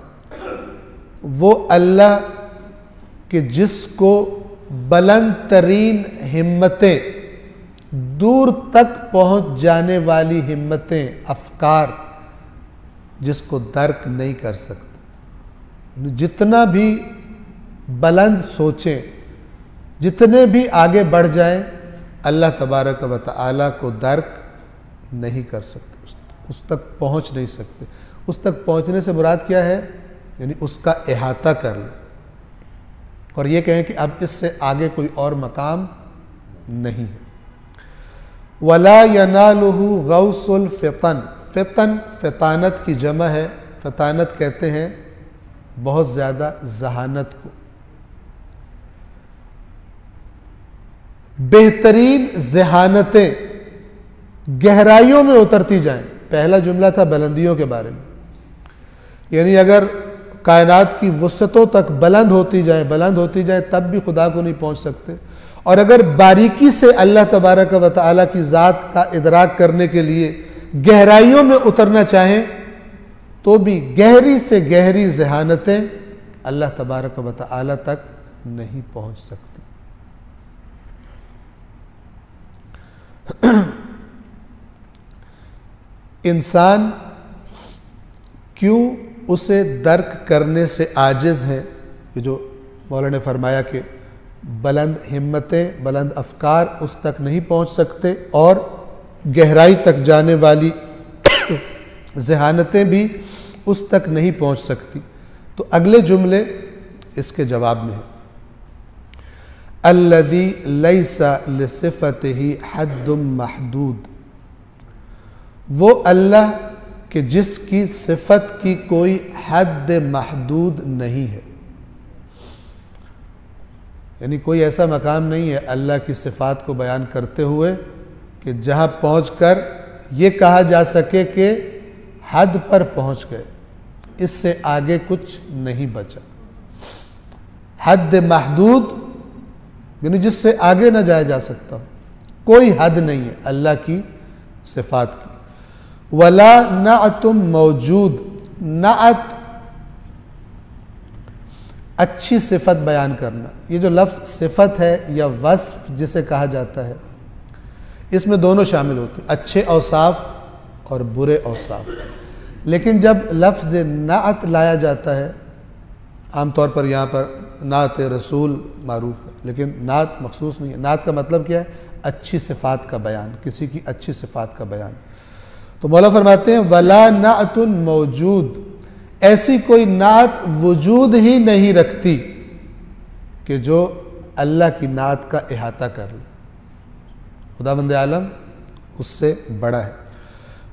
وہ اللہ کہ جس کو بلند ترین ہمتیں، دور تک پہنچ جانے والی ہمتیں، افکار، جس کو درک نہیں کر سکتے، جتنا بھی بلند سوچیں، جتنے بھی آگے بڑھ جائیں، اللہ تبارک و تعالیٰ کو درک نہیں کر سکتے، اس تک پہنچ نہیں سکتے۔ اس تک پہنچنے سے مراد کیا ہے؟ یعنی اس کا احاطہ کر لیں اور یہ کہیں کہ اب اس سے آگے کوئی اور مقام نہیں ہے۔ وَلَا يَنَالُهُ غَوْثُ الْفِطَن، فطن فطانت کی جمع ہے، فطانت کہتے ہیں بہت زیادہ ذہانت کو، بہترین ذہانتیں گہرائیوں میں اترتی جائیں۔ پہلا جملہ تھا بلندیوں کے بارے میں، یعنی اگر کائنات کی وسعتوں تک بلند ہوتی جائیں تب بھی خدا کو نہیں پہنچ سکتے، اور اگر باریکی سے اللہ تبارک و تعالیٰ کی ذات کا ادراک کرنے کے لیے گہرائیوں میں اترنا چاہیں تو بھی گہری سے گہری ذہانتیں اللہ تبارک و تعالیٰ تک نہیں پہنچ سکتی۔ انسان کیوں اسے درک کرنے سے عاجز ہے؟ یہ جو مولا نے فرمایا کہ بلند ہمتیں، بلند افکار اس تک نہیں پہنچ سکتے اور گہرائی تک جانے والی ذہانتیں بھی اس تک نہیں پہنچ سکتی، تو اگلے جملے اس کے جواب میں ہیں۔ الذی لیس لصفتہ حد محدود، وہ اللہ کہ جس کی صفت کی کوئی حد محدود نہیں ہے، یعنی کوئی ایسا مقام نہیں ہے اللہ کی صفات کو بیان کرتے ہوئے کہ جہاں پہنچ کر یہ کہا جا سکے کہ حد پر پہنچ گئے، اس سے آگے کچھ نہیں بچا۔ حد محدود یعنی جس سے آگے نہ جایا جا سکتا، کوئی حد نہیں ہے اللہ کی صفات کی۔ ولا نعت موجود، نعت اچھی صفت بیان کرنا، یہ جو لفظ صفت ہے یا وصف جسے کہا جاتا ہے، اس میں دونوں شامل ہوتے ہیں، اچھے اوصاف اور برے اوصاف۔ لیکن جب لفظ نعت لایا جاتا ہے، عام طور پر یہاں پر نعت رسول معروف ہے، لیکن نعت مخصوص نہیں ہے۔ نعت کا مطلب کیا ہے؟ اچھی صفات کا بیان، کسی کی اچھی صفات کا بیان۔ تو مولا فرماتے ہیں وَلَا نَعْتٌ موجود، ایسی کوئی نعت وجود ہی نہیں رکھتی کہ جو اللہ کی نعت کا احاطہ کر لے، خداوند عالم اس سے بڑا ہے۔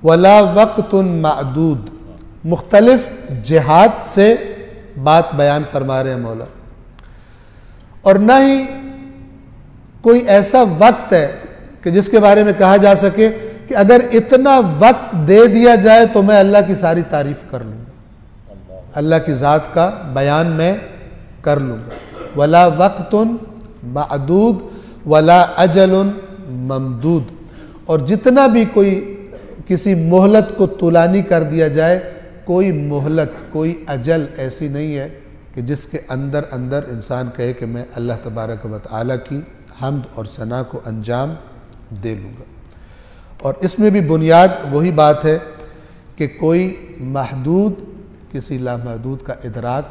وَلَا وَقْتٌ معدود، مختلف جہات سے بات بیان فرما رہے ہیں مولا، اور نہ ہی کوئی ایسا وقت ہے کہ جس کے بارے میں کہا جا سکے کہ اگر اتنا وقت دے دیا جائے تو میں اللہ کی ساری تعریف کر لوں گا، اللہ کی ذات کا بیان میں کر لوں گا۔ ولا وقت معدود ولا اجل ممدود، اور جتنا بھی کوئی کسی مہلت کو طولانی کر دیا جائے، کوئی مہلت، کوئی اجل ایسی نہیں ہے کہ جس کے اندر انسان کہے کہ میں اللہ تبارک و تعالیٰ کی حمد اور ثنا کو انجام دے لوں گا۔ اور اس میں بھی بنیاد وہی بات ہے کہ کوئی محدود کسی لامحدود کا ادراک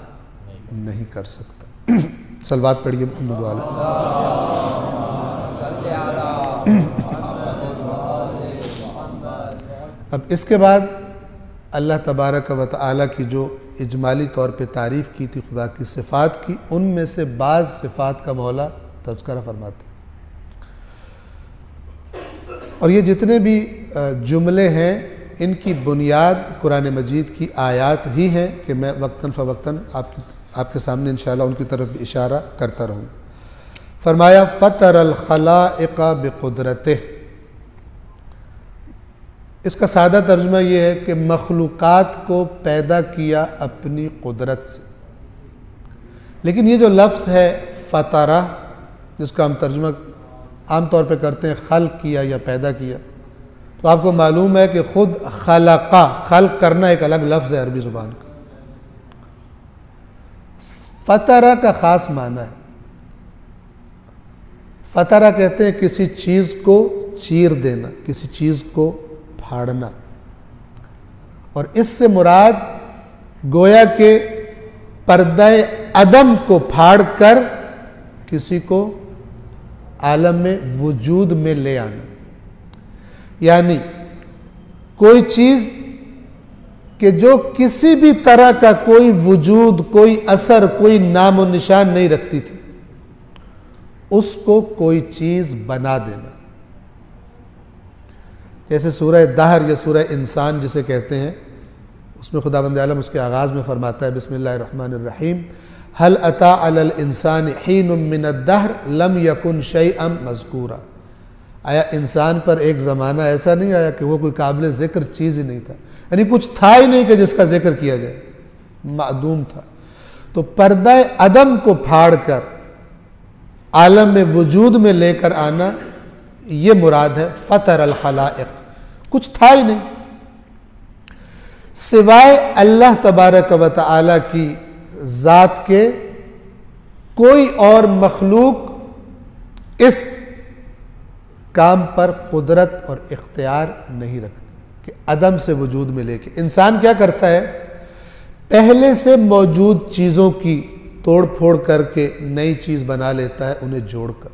نہیں کر سکتا۔ صلوات پڑھیے محمد والے۔ اب اس کے بعد اللہ تبارک و تعالیٰ کی جو اجمالی طور پہ تعریف کی تھی خدا کی صفات کی، ان میں سے بعض صفات کا مولا تذکرہ فرماتے ہیں، اور یہ جتنے بھی جملے ہیں ان کی بنیاد قرآن مجید کی آیات ہی ہیں کہ میں وقتاً فوقتاً آپ کے سامنے انشاءاللہ ان کی طرف بھی اشارہ کرتا رہوں گا۔ فرمایا فطر الخلائق بقدرتہ، اس کا سادہ ترجمہ یہ ہے کہ مخلوقات کو پیدا کیا اپنی قدرت سے، لیکن یہ جو لفظ ہے فطرہ، جس کا ہم ترجمہ عام طور پہ کرتے ہیں خلق کیا یا پیدا کیا، تو آپ کو معلوم ہے کہ خود خلق کرنا ایک الگ لفظ ہے عربی زبان کا۔ فطرہ کا خاص معنی ہے، فطرہ کہتے ہیں کسی چیز کو چیر دینا، کسی چیز کو پھاڑنا، اور اس سے مراد گویا کہ پردہ عدم کو پھاڑ کر کسی کو عالم میں وجود میں لے آنا، یعنی کوئی چیز کہ جو کسی بھی طرح کا کوئی وجود، کوئی اثر، کوئی نام و نشان نہیں رکھتی تھی، اس کو کوئی چیز بنا دینا۔ جیسے سورہ دہر یا سورہ انسان جسے کہتے ہیں، اس میں خداوند عالم اس کے آغاز میں فرماتا ہے بسم اللہ الرحمن الرحیم هل اتى على الانسان حين من الدهر لم يكن شيئا مذکورا، آیا انسان پر ایک زمانہ ایسا نہیں آیا کہ وہ کوئی قابل ذکر چیز ہی نہیں تھا، یعنی کچھ تھا ہی نہیں کہ جس کا ذکر کیا جائے، معدوم تھا۔ تو پردہ عدم کو پھاڑ کر عالم میں وجود میں لے کر آنا، یہ مراد ہے فطر الخلائق، کچھ تھا ہی نہیں سوائے اللہ تبارک و تعالی کی ذات کے، کوئی اور مخلوق اس کام پر قدرت اور اختیار نہیں رکھتی کہ عدم سے وجود میں لے کے۔ انسان کیا کرتا ہے؟ پہلے سے موجود چیزوں کی توڑ پھوڑ کر کے نئی چیز بنا لیتا ہے، انہیں جوڑ کر۔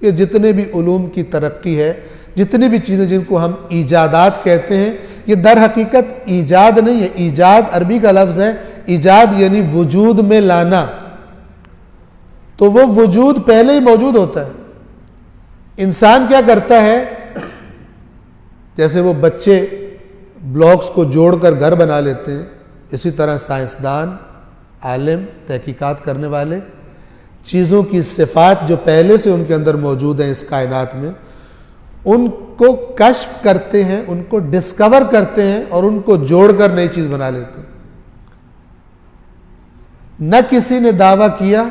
یہ جتنے بھی علوم کی ترقی ہے، جتنی بھی چیزیں جن کو ہم ایجادات کہتے ہیں، یہ در حقیقت ایجاد نہیں ہے۔ ایجاد عربی کا لفظ ہے، ایجاد یعنی وجود میں لانا، تو وہ وجود پہلے ہی موجود ہوتا ہے۔ انسان کیا کرتا ہے؟ جیسے وہ بچے بلاکس کو جوڑ کر گھر بنا لیتے ہیں، اسی طرح سائنسدان، عالم، تحقیقات کرنے والے چیزوں کی صفات جو پہلے سے ان کے اندر موجود ہیں اس کائنات میں، ان کو کشف کرتے ہیں، ان کو ڈسکور کرتے ہیں اور ان کو جوڑ کر نئی چیز بنا لیتے ہیں۔ نہ کسی نے دعویٰ کیا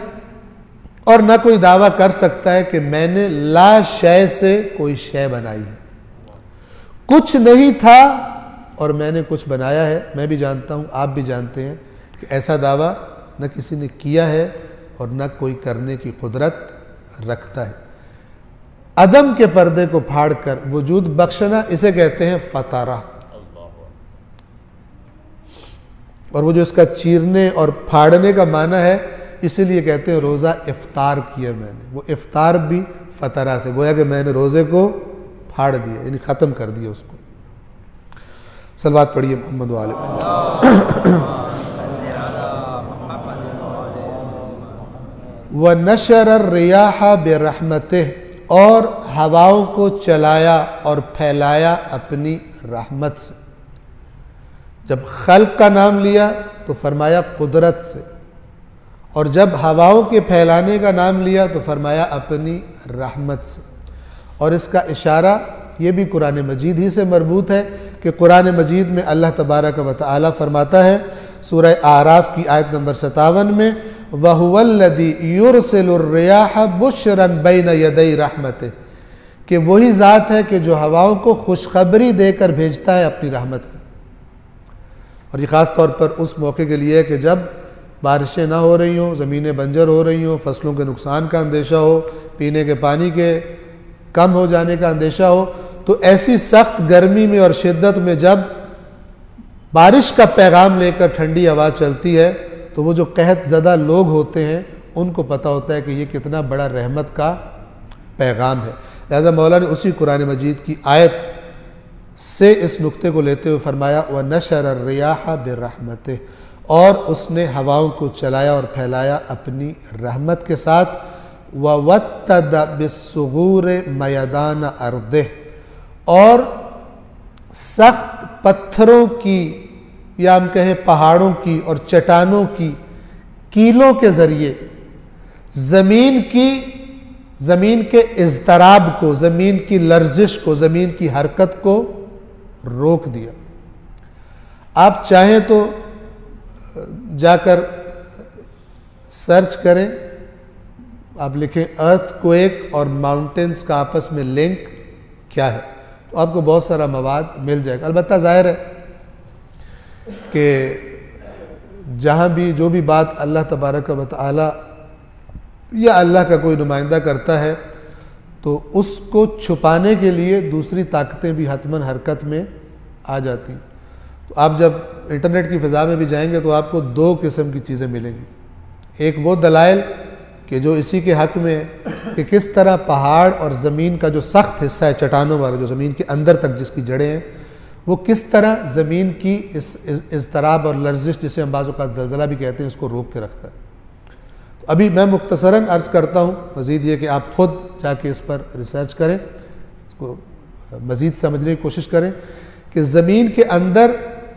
اور نہ کوئی دعویٰ کر سکتا ہے کہ میں نے لا شے سے کوئی شے بنائی ہے۔ کچھ نہیں تھا اور میں نے کچھ بنایا ہے۔ میں بھی جانتا ہوں، آپ بھی جانتے ہیں کہ ایسا دعویٰ نہ کسی نے کیا ہے اور نہ کوئی کرنے کی قدرت رکھتا ہے۔ عدم کے پردے کو پھاڑ کر وجود بخشنا، اسے کہتے ہیں فطرہ۔ اور وہ جو اس کا چیرنے اور پھاڑنے کا معنی ہے، اسی لیے کہتے ہیں روزہ افطار کیا میں نے، وہ افطار بھی فطرہ سے، گویا کہ میں نے روزے کو پھاڑ دیا، یعنی ختم کر دیا اس کو۔ صلوات پڑھیے محمد وآلہ وَنَشَرَ الرِّيَاحَ بِرَحْمَتِهِ، اور ہواؤں کو چلایا اور پھیلایا اپنی رحمت سے۔ جب خلق کا نام لیا تو فرمایا قدرت سے، اور جب ہواؤں کے پھیلانے کا نام لیا تو فرمایا اپنی رحمت سے۔ اور اس کا اشارہ یہ بھی قرآن مجید ہی سے مربوط ہے کہ قرآن مجید میں اللہ تبارک و تعالی فرماتا ہے سورہ اعراف کی آیت نمبر 57 میں وَهُوَ الَّذِي يُرْسِلُ الرِّيَاحَ بُشْرًا بَيْنَ يَدَيْ رَحْمَتِهِ، کہ وہی ذات ہے کہ جو ہواؤں کو خوشخبری دے کر بھیجتا ہے اپنی رحمت کی۔ اور یہ خاص طور پر اس موقع کے لیے کہ جب بارشیں نہ ہو رہی ہوں، زمینیں بنجر ہو رہی ہوں، فصلوں کے نقصان کا اندیشہ ہو، پینے کے پانی کے کم ہو جانے کا اندیشہ ہو، تو ایسی سخت گرمی میں اور شدت میں جب بارش کا پیغام لے کر ٹھنڈی ہوا چلتی ہے تو وہ جو قحط زدہ لوگ ہوتے ہیں ان کو پتہ ہوتا ہے کہ یہ کتنا بڑا رحمت کا پیغام ہے۔ لہذا مولا نے اسی قرآن مجید کی آیت سے اس نقطے کو لیتے ہوئے فرمایا وَنَشَرَ الرِّيَاحَ بِرَحْمَتِهِ، اور اس نے ہواؤں کو چلایا اور پھیلایا اپنی رحمت کے ساتھ وَوَتَّدَ بِالصُّغُورِ مَيَدَانَ أَرْضِهِ، اور سخت پتھروں کی یا ہم کہیں پہاڑوں کی اور چٹانوں کی کیلوں کے ذریعے زمین کے اضطراب کو، زمین کی لرزش کو، زمین کی حرکت کو روک دیا۔ آپ چاہیں تو جا کر سرچ کریں، آپ لکھیں ارتھ کویک اور ماؤنٹینز کا آپس میں لنک کیا ہے، تو آپ کو بہت سارا مواد مل جائے گا۔ البتہ ظاہر ہے کہ جہاں بھی جو بھی بات اللہ تبارک و تعالی یا اللہ کا کوئی نمائندہ کرتا ہے تو اس کو چھپانے کے لیے دوسری طاقتیں بھی حتماً حرکت میں آ جاتی ہیں۔ تو آپ جب انٹرنیٹ کی فضا میں بھی جائیں گے تو آپ کو دو قسم کی چیزیں ملیں گی، ایک وہ دلائل کہ جو اسی کے حق میں ہے کہ کس طرح پہاڑ اور زمین کا جو سخت حصہ ہے، چٹانوں والا جو زمین کے اندر تک جس کی جڑیں ہیں، وہ کس طرح زمین کی اس اضطراب اور لرزش جسے ہم بعض اوقات زلزلہ بھی کہتے ہیں اس کو روک کے رکھتا ہے۔ تو ابھی میں مختصراً عرض کرتا ہوں، مزید یہ کہ آپ خود جا کے اس پر ریسرچ کریں، اس کو مزید سمجھنے کی کوشش کریں کہ زمین کے اندر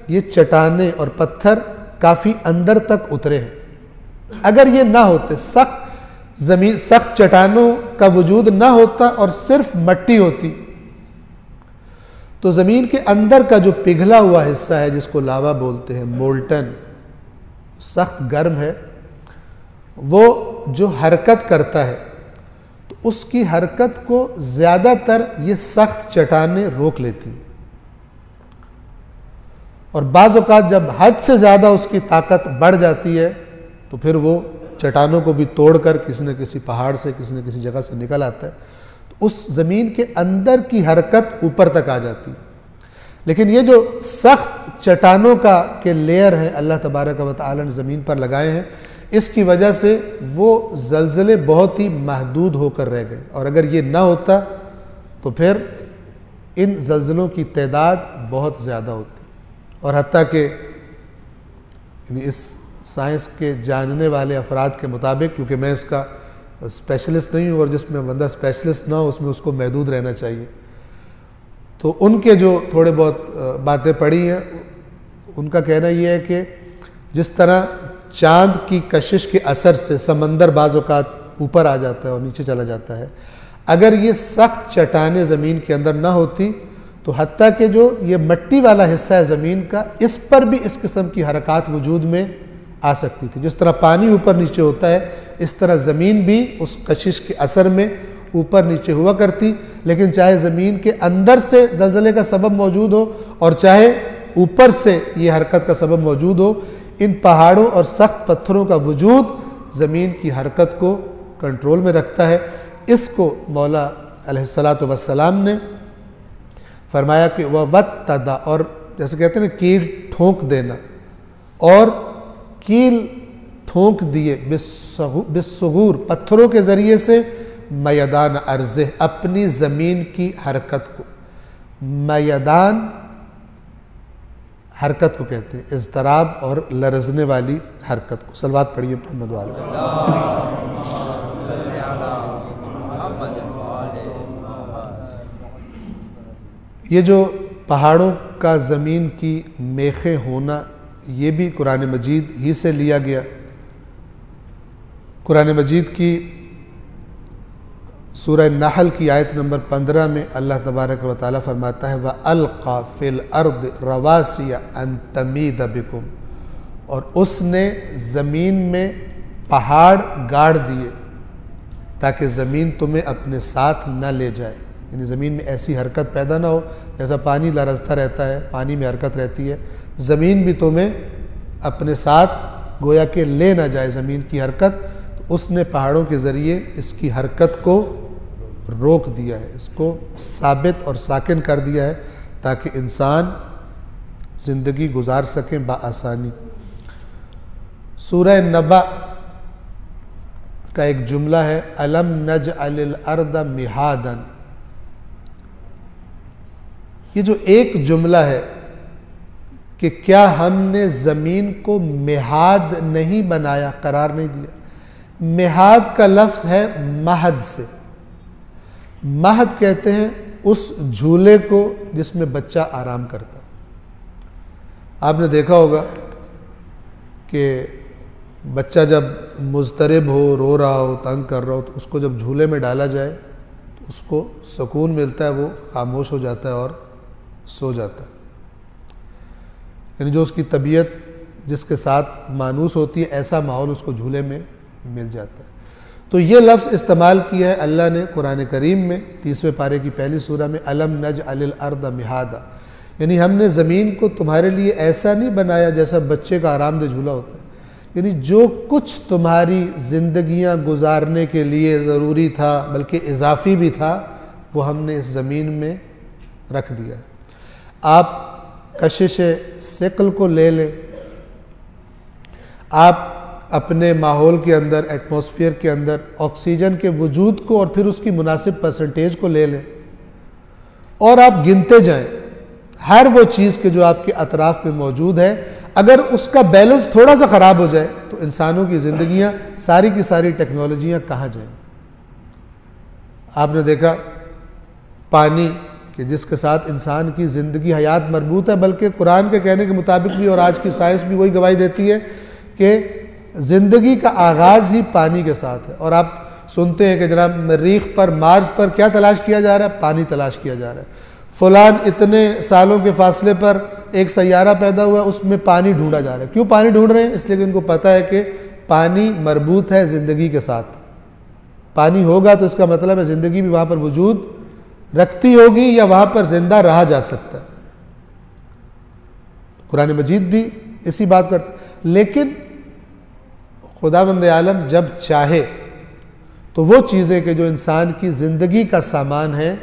یہ چٹانیں اور پتھر کافی اندر تک اترے ہیں۔ اگر یہ نہ ہوتے، سخت چٹانوں کا وجود نہ ہوتا اور صرف مٹی ہوتی، تو زمین کے اندر کا جو پگھلا ہوا حصہ ہے جس کو لاوا بولتے ہیں، مولٹن، سخت گرم ہے، وہ جو حرکت کرتا ہے تو اس کی حرکت کو زیادہ تر یہ سخت چٹانیں روک لیتی ہیں، اور بعض اوقات جب حد سے زیادہ اس کی طاقت بڑھ جاتی ہے تو پھر وہ چٹانوں کو بھی توڑ کر کسی نہ کسی پہاڑ سے، کسی نہ کسی جگہ سے نکل آتا ہے، تو اس زمین کے اندر کی حرکت اوپر تک آ جاتی ہے۔ لیکن یہ جو سخت چٹانوں کے لیئر ہیں اللہ تبارک و تعالی نے زمین پر لگائے ہیں، اس کی وجہ سے وہ زلزلے بہت ہی محدود ہو کر رہ گئے، اور اگر یہ نہ ہوتا تو پھر ان زلزلوں کی تعداد بہت زیادہ ہوتی، اور حتیٰ کہ اس سائنس کے جاننے والے افراد کے مطابق، کیونکہ میں اس کا اسپیشلسٹ نہیں ہوں اور جس میں بندہ اسپیشلسٹ نہ ہو اس میں اس کو محدود رہنا چاہیے، تو ان کے جو تھوڑے بہت باتیں پڑھی ہیں ان کا کہنا یہ ہے کہ جس طرح چاند کی کشش کے اثر سے سمندر بعض اوقات اوپر آ جاتا ہے اور نیچے چلا جاتا ہے، اگر یہ سخت چٹانیں زمین کے اندر نہ ہوتی تو حتیٰ کہ جو یہ مٹی والا حصہ ہے زمین کا، اس پر بھی اس قسم کی حرکات وجود میں آ سکتی تھی۔ جس طرح پانی اوپر نیچے ہوتا ہے اس طرح زمین بھی اس کشش کے اثر میں اوپر نیچے ہوا کرتی، لیکن چاہے زمین کے اندر سے زلزلے کا سبب موجود ہو اور چاہے اوپر سے یہ حرکت کا سبب موجود ہو، ان پہاڑوں اور سخت پتھروں کا وجود زمین کی حرکت کو کنٹرول میں رکھتا ہے۔ اس کو مولا علیہ السلام نے فرمایا کہ وَوَتَّدَ، اور جیسے کہتے ہیں نا کیل ٹھونک دینا، اور کیل ٹھونک دیے بالصغور، پتھروں کے ذریعے سے میدان ارضہ، اپنی زمین کی حرکت کو۔ میدان حرکت کو کہتے ہیں، اضطراب اور لرزنے والی حرکت کو۔ صلوات پڑھیے محمد وعلیہ۔ یہ جو پہاڑوں کا زمین کی میخیں ہونا، یہ بھی قرآن مجید ہی سے لیا گیا۔ قرآن مجید کی سورہ نحل کی آیت نمبر 15 میں اللہ تبارک و تعالیٰ فرماتا ہے وَأَلْقَى فِي الْأَرْضِ رَوَاسِيَ أَن تَمِيدَ بِكُمْ، اور اس نے زمین میں پہاڑ گاڑ دیے تاکہ زمین تمہیں اپنے ساتھ نہ لے جائے، یعنی زمین میں ایسی حرکت پیدا نہ ہو جیسا پانی لرزتا رہتا ہے، پانی میں حرکت رہتی ہے، زمین بھی تمہیں اپنے ساتھ گویا کہ لے نہ جائے زمین کی حرکت، تو اس نے پہاڑوں کے ذریعے اس کی حرکت کو روک دیا ہے، اس کو ثابت اور ساکن کر دیا ہے تاکہ انسان زندگی گزار سکیں بآسانی۔ سورہ نبأ کا ایک جملہ ہے أَلَمْ نَجْعَلِ الْأَرْضَ مِحَادًا، یہ جو ایک جملہ ہے کہ کیا ہم نے زمین کو مہاد نہیں بنایا، قرار نہیں دیا۔ مہاد کا لفظ ہے مہد سے، مہد کہتے ہیں اس جھولے کو جس میں بچہ آرام کرتا ہے۔ آپ نے دیکھا ہوگا کہ بچہ جب مضطرب ہو، رو رہا ہو، تنگ کر رہا ہو، تو اس کو جب جھولے میں ڈالا جائے تو اس کو سکون ملتا ہے، وہ خاموش ہو جاتا ہے اور سو جاتا ہے. یعنی جو اس کی طبیعت جس کے ساتھ مانوس ہوتی ہے، ایسا ماحول اس کو جھولے میں مل جاتا ہے. تو یہ لفظ استعمال کیا ہے اللہ نے قرآن کریم میں 30ویں پارے کی پہلی سورہ میں، الم نجعل الارض مہادا، یعنی ہم نے زمین کو تمہارے لیے ایسا نہیں بنایا جیسا بچے کا آرام دہ جھولا ہوتا ہے. یعنی جو کچھ تمہاری زندگیاں گزارنے کے لیے ضروری تھا، بلکہ اضافی بھی تھا، وہ ہم نے اس زمین میں رکھ دیا. آپ کشش ثقل کو لے لیں، آپ اپنے ماحول کے اندر، ایٹماسفیئر کے اندر آکسیجن کے وجود کو اور پھر اس کی مناسب پرسنٹیج کو لے لیں اور آپ گنتے جائیں ہر وہ چیز کے جو آپ کے اطراف میں موجود ہے. اگر اس کا بیلنس تھوڑا سا خراب ہو جائے تو انسانوں کی زندگیاں، ساری کی ساری ٹیکنالوجیاں کہاں جائیں. آپ نے دیکھا پانی کہ جس کے ساتھ انسان کی زندگی حیات مربوط ہے، بلکہ قرآن کے کہنے کے مطابق بھی اور آج کی سائنس بھی وہی گواہی دیتی ہے کہ زندگی کا آغاز ہی پانی کے ساتھ ہے. اور آپ سنتے ہیں کہ جناب مریخ پر، مارس پر کیا تلاش کیا جا رہا ہے؟ پانی تلاش کیا جا رہا ہے. فلان اتنے سالوں کے فاصلے پر ایک سیارہ پیدا ہوا، اس میں پانی ڈھونڈا جا رہا ہے. کیوں پانی ڈھونڈ رہے ہیں؟ اس لیے کہ ان کو پتہ ہے کہ پانی مربوط ہے زندگی کے ساتھ. پانی ہوگا تو اس کا مطلب ہے زندگی بھی وہاں پر وجود رکھتی ہوگی یا وہاں پر زندہ رہا جا سکتا ہے. قرآن مجید بھی اسی بات کرتا ہے. لیکن خداوند عالم جب چاہے تو وہ چیزیں کہ جو انسان کی زندگی کا سامان ہے،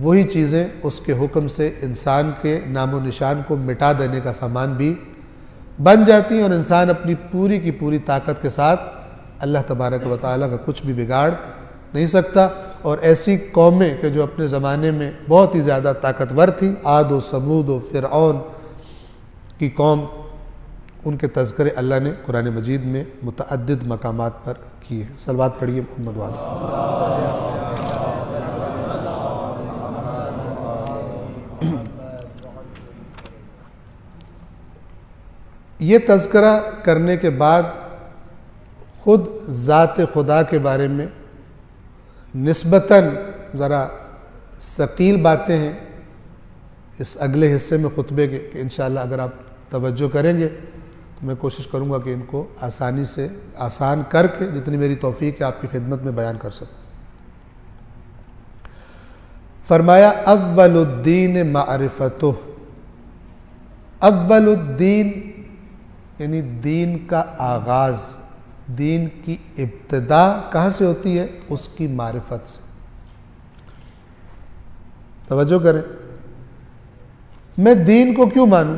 وہی چیزیں اس کے حکم سے انسان کے نام و نشان کو مٹا دینے کا سامان بھی بن جاتی ہیں، اور انسان اپنی پوری کی پوری طاقت کے ساتھ اللہ تبارک و تعالیٰ کا کچھ بھی بگاڑ نہیں سکتا. اور ایسی قومیں کہ جو اپنے زمانے میں بہت ہی زیادہ طاقتور تھی، عاد و سمود و فرعون کی قوم، ان کے تذکرے اللہ نے قرآن مجید میں متعدد مقامات پر کیے ہیں. صلوات پڑھیے محمد وعلہ. یہ تذکرہ کرنے کے بعد خود ذات خدا کے بارے میں نسبتاً ذرا ثقیل باتیں ہیں اس اگلے حصے میں خطبے کے، کہ انشاءاللہ اگر آپ توجہ کریں گے تو میں کوشش کروں گا کہ ان کو آسانی سے آسان کر کے جتنی میری توفیق ہے آپ کی خدمت میں بیان کر سکوں. فرمایا اول الدین معرفتہ. اول الدین یعنی دین کا آغاز، دین کی ابتدا کہاں سے ہوتی ہے؟ اس کی معرفت سے. توجہ کریں، میں دین کو کیوں مانوں؟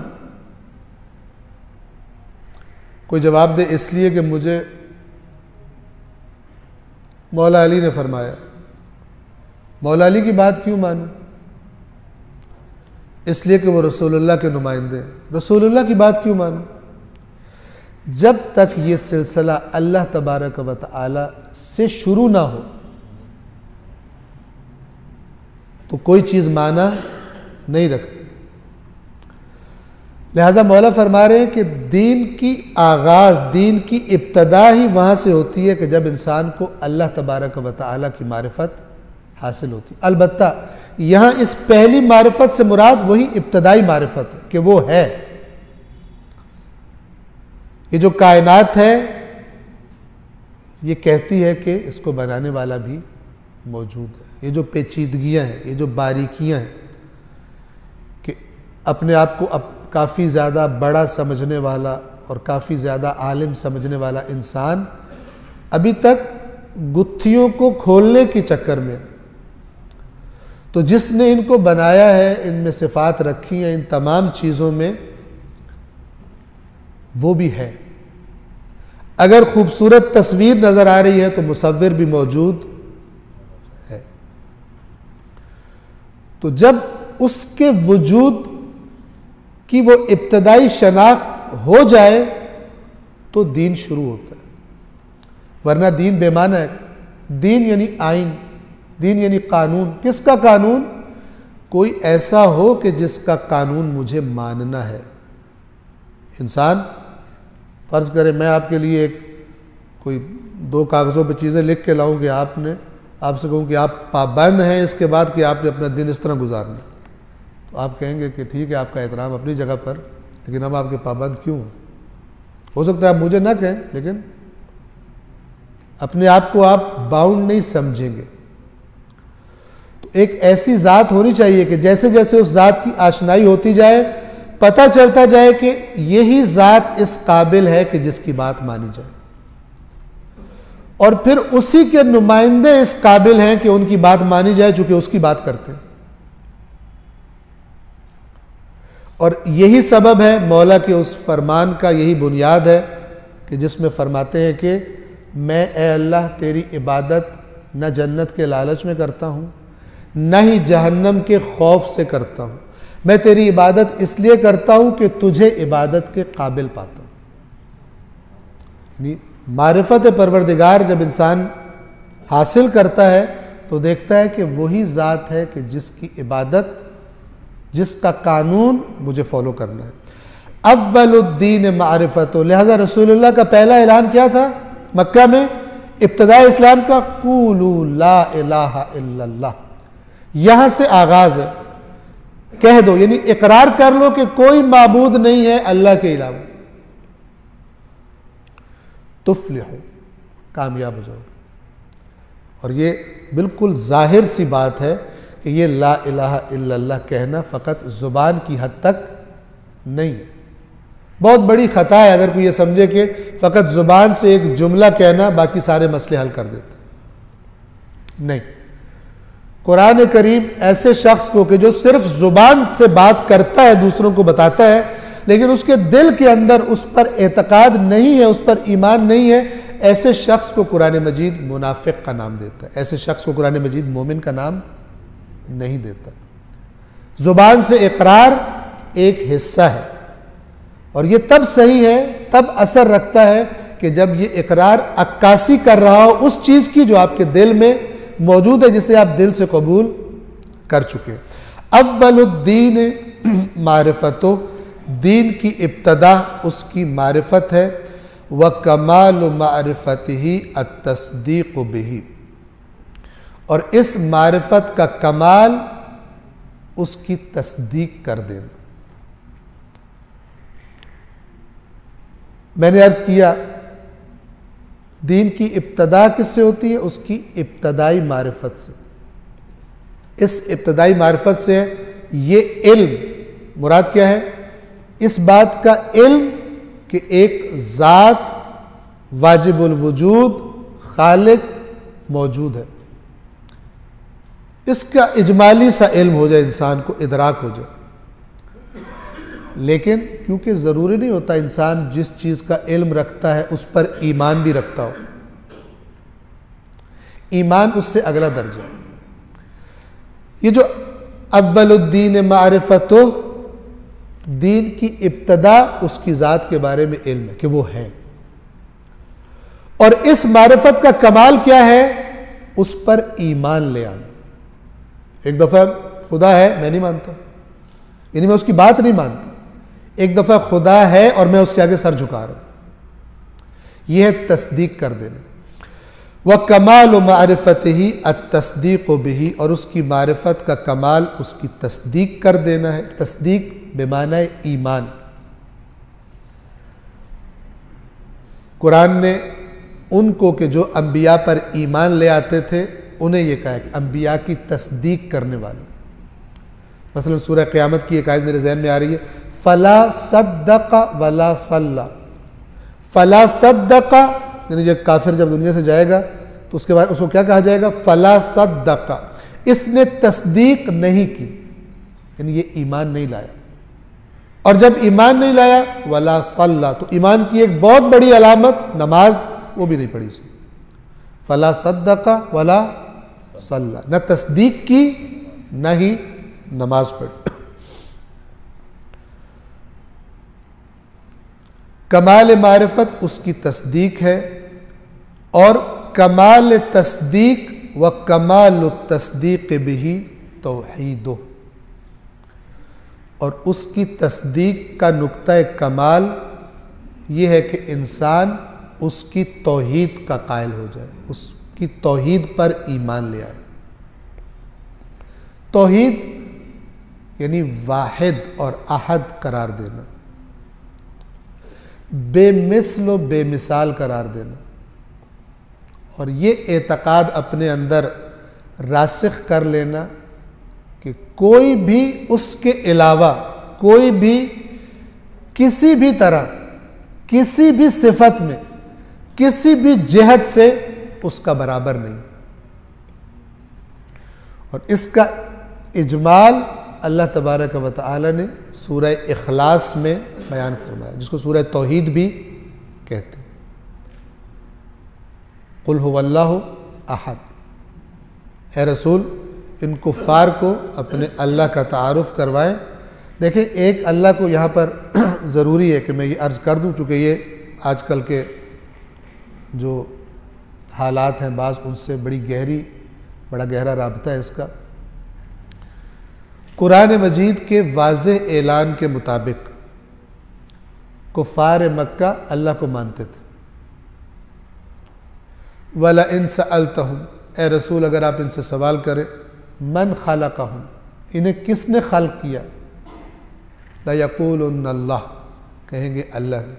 کوئی جواب دے اس لیے کہ مجھے مولا علی نے فرمایا. مولا علی کی بات کیوں مانوں؟ اس لیے کہ وہ رسول اللہ کے نمائندے ہیں. رسول اللہ کی بات کیوں مانوں؟ جب تک یہ سلسلہ اللہ تبارک و تعالی سے شروع نہ ہو تو کوئی چیز معنی نہیں رکھتی. لہذا مولا فرما رہے ہیں کہ دین کی آغاز، دین کی ابتدا ہی وہاں سے ہوتی ہے کہ جب انسان کو اللہ تبارک و تعالی کی معرفت حاصل ہوتی. البتہ یہاں اس پہلی معرفت سے مراد وہی ابتدائی معرفت ہے کہ وہ ہے. یہ جو کائنات ہے یہ کہتی ہے کہ اس کو بنانے والا بھی موجود ہے. یہ جو پیچیدگیاں ہیں، یہ جو باریکیاں ہیں کہ اپنے آپ کو کافی زیادہ بڑا سمجھنے والا اور کافی زیادہ عالم سمجھنے والا انسان ابھی تک گتھیوں کو کھولنے کے چکر میں، تو جس نے ان کو بنایا ہے، ان میں صفات رکھی ہیں، ان تمام چیزوں میں وہ بھی ہے. اگر خوبصورت تصویر نظر آ رہی ہے تو مصور بھی موجود ہے. تو جب اس کے وجود کی وہ ابتدائی شناخت ہو جائے تو دین شروع ہوتا ہے. ورنہ دین بے معنی ہے. دین یعنی آئین، دین یعنی قانون. کس کا قانون؟ کوئی ایسا ہو کہ جس کا قانون مجھے ماننا ہے. انسان فرض کرے میں آپ کے لیے ایک کوئی 2 کاغذوں پہ چیزیں لکھ کے لاؤں کہ آپ سے کہوں کہ آپ پابند ہیں اس کے بعد کہ آپ نے اپنا دن اس طرح گزارنا، تو آپ کہیں گے کہ ٹھیک ہے آپ کا احترام اپنی جگہ پر، لیکن ہم آپ کے پابند کیوں ہیں؟ ہو سکتا ہے آپ مجھے نہ کہیں، لیکن اپنے آپ کو آپ باؤنڈ نہیں سمجھیں گے۔ تو ایک ایسی ذات ہونی چاہیے کہ جیسے جیسے اس ذات کی آشنائی ہوتی جائے پتہ چلتا جائے کہ یہی ذات اس قابل ہے کہ جس کی بات مانی جائے، اور پھر اسی کے نمائندے اس قابل ہیں کہ ان کی بات مانی جائے چونکہ اس کی بات کرتے ہیں۔ اور یہی سبب ہے مولا کے اس فرمان کا، یہی بنیاد ہے کہ جس میں فرماتے ہیں کہ میں اے اللہ تیری عبادت نہ جنت کے لالچ میں کرتا ہوں نہ ہی جہنم کے خوف سے کرتا ہوں، میں تیری عبادت اس لیے کرتا ہوں کہ تجھے عبادت کے قابل پاتا ہوں۔ یعنی معرفت پروردگار جب انسان حاصل کرتا ہے تو دیکھتا ہے کہ وہی ذات ہے کہ جس کی عبادت، جس کا قانون مجھے فالو کرنا ہے۔ اول الدین معرفت، لہذا رسول اللہ کا پہلا اعلان کیا تھا مکہ میں ابتداء اسلام کا؟ قولوا لا الہ الا اللہ، یہاں سے آغاز ہے، کہہ دو، یعنی اقرار کر لو کہ کوئی معبود نہیں ہے اللہ کے علاوہ، تفلحو، کامیاب ہو جاؤ گے۔ اور یہ بالکل ظاہر سی بات ہے کہ یہ لا الہ الا اللہ کہنا فقط زبان کی حد تک نہیں ہے۔ بہت بڑی خطا ہے اگر کوئی یہ سمجھے کہ فقط زبان سے ایک جملہ کہنا باقی سارے مسئلے حل کر دیتا ہے، نہیں۔ قرآن کریم ایسے شخص کو کہ جو صرف زبان سے بات کرتا ہے، دوسروں کو بتاتا ہے، لیکن اس کے دل کے اندر اس پر اعتقاد نہیں ہے، اس پر ایمان نہیں ہے، ایسے شخص کو قرآن مجید منافق کا نام دیتا ہے، ایسے شخص کو قرآن مجید مومن کا نام نہیں دیتا۔ زبان سے اقرار ایک حصہ ہے، اور یہ تب صحیح ہے، تب اثر رکھتا ہے کہ جب یہ اقرار عکاسی کر رہا ہو اس چیز کی جو آپ کے دل میں موجود ہے، جسے آپ دل سے قبول کر چکے۔ اول الدین معرفت، دین کی ابتدا اس کی معرفت ہے، وکمال معرفتہ التصدیق بہ، اور اس معرفت کا کمال اس کی تصدیق کر دینا۔ میں نے عرض کیا دین کی ابتدا کس سے ہوتی ہے؟ اس کی ابتدائی معرفت سے۔ اس ابتدائی معرفت سے یہ علم، مراد کیا ہے؟ اس بات کا علم کہ ایک ذات واجب الوجود خالق موجود ہے، اس کا اجمالی سا علم ہو جائے، انسان کو ادراک ہو جائے۔ لیکن کیونکہ ضروری نہیں ہوتا انسان جس چیز کا علم رکھتا ہے اس پر ایمان بھی رکھتا ہو، ایمان اس سے اگلا درجہ۔ یہ جو اول الدین معرفت، دین کی ابتدا اس کی ذات کے بارے میں علم ہے کہ وہ ہے، اور اس معرفت کا کمال کیا ہے؟ اس پر ایمان لے آنا۔ ایک دفعہ خدا ہے میں نہیں مانتا، یعنی میں اس کی بات نہیں مانتا، ایک دفعہ خدا ہے اور میں اس کے آگے سر جھکا رہا ہوں، یہ ہے تصدیق کر دینا۔ وَكَمَالُ مَعْرِفَتِهِ التصدیق بِهِ، اور اس کی معرفت کا کمال اس کی تصدیق کر دینا ہے۔ تصدیق بمعنی ایمان۔ قرآن نے ان کو کہ جو انبیاء پر ایمان لے آتے تھے انہیں یہ کہا کہ انبیاء کی تصدیق کرنے والے۔ مثلا سورہ قیامت کی ایک آیت میرے ذہن میں آ رہی ہے، فَلَا صَدَّقَ وَلَا صَلَّى۔ فَلَا صَدَّقَ یعنی جب کافر جب دنیا سے جائے گا تو اس کے بعد اس کو کیا کہا جائے گا؟ فَلَا صَدَّقَ، اس نے تصدیق نہیں کی، یعنی یہ ایمان نہیں لایا۔ اور جب ایمان نہیں لایا وَلَا صَلَّى، تو ایمان کی ایک بہت بڑی علامت نماز، وہ بھی نہیں پڑھی اس نے۔ فَلَا صَدَّقَ وَلَا صَلَّى، نہ تصدیق کی نہ ہی نماز پڑھی۔ کمال معرفت اس کی تصدیق ہے، اور کمال تصدیق و کمال التصدیق بہ توحید، اور اس کی تصدیق کا نقطہ کمال یہ ہے کہ انسان اس کی توحید کا قائل ہو جائے، اس کی توحید پر ایمان لے آئے۔ توحید یعنی واحد اور احد قرار دینا، بے مثل و بے مثال قرار دینا، اور یہ اعتقاد اپنے اندر راسخ کر لینا کہ کوئی بھی اس کے علاوہ، کوئی بھی کسی بھی طرح، کسی بھی صفت میں، کسی بھی جہت سے اس کا برابر نہیں۔ اور اس کا اجمال اللہ تبارک و تعالی نے سورہ اخلاص میں بیان فرمایا، جس کو سورہ توحید بھی کہتے ہیں۔ قل هو اللہ احد، اے رسول ان کفار کو اپنے اللہ کا تعارف کروائیں۔ دیکھیں، ایک اللہ کو یہاں پر ضروری ہے کہ میں یہ عرض کر دوں، چونکہ یہ آج کل کے جو حالات ہیں بعض ان سے بڑا گہرا رابطہ ہے اس کا۔ قرآن مجید کے واضح اعلان کے مطابق کفار مکہ اللہ کو مانتے تھے۔ وَلَئِن سَأَلْتَهُمْ، اے رسول اگر آپ ان سے سوال کریں، من خلقہم، انہیں کس نے خلق کیا، لَيَقُولُنَّ اللَّهُ، کہیں گے اللہ نے۔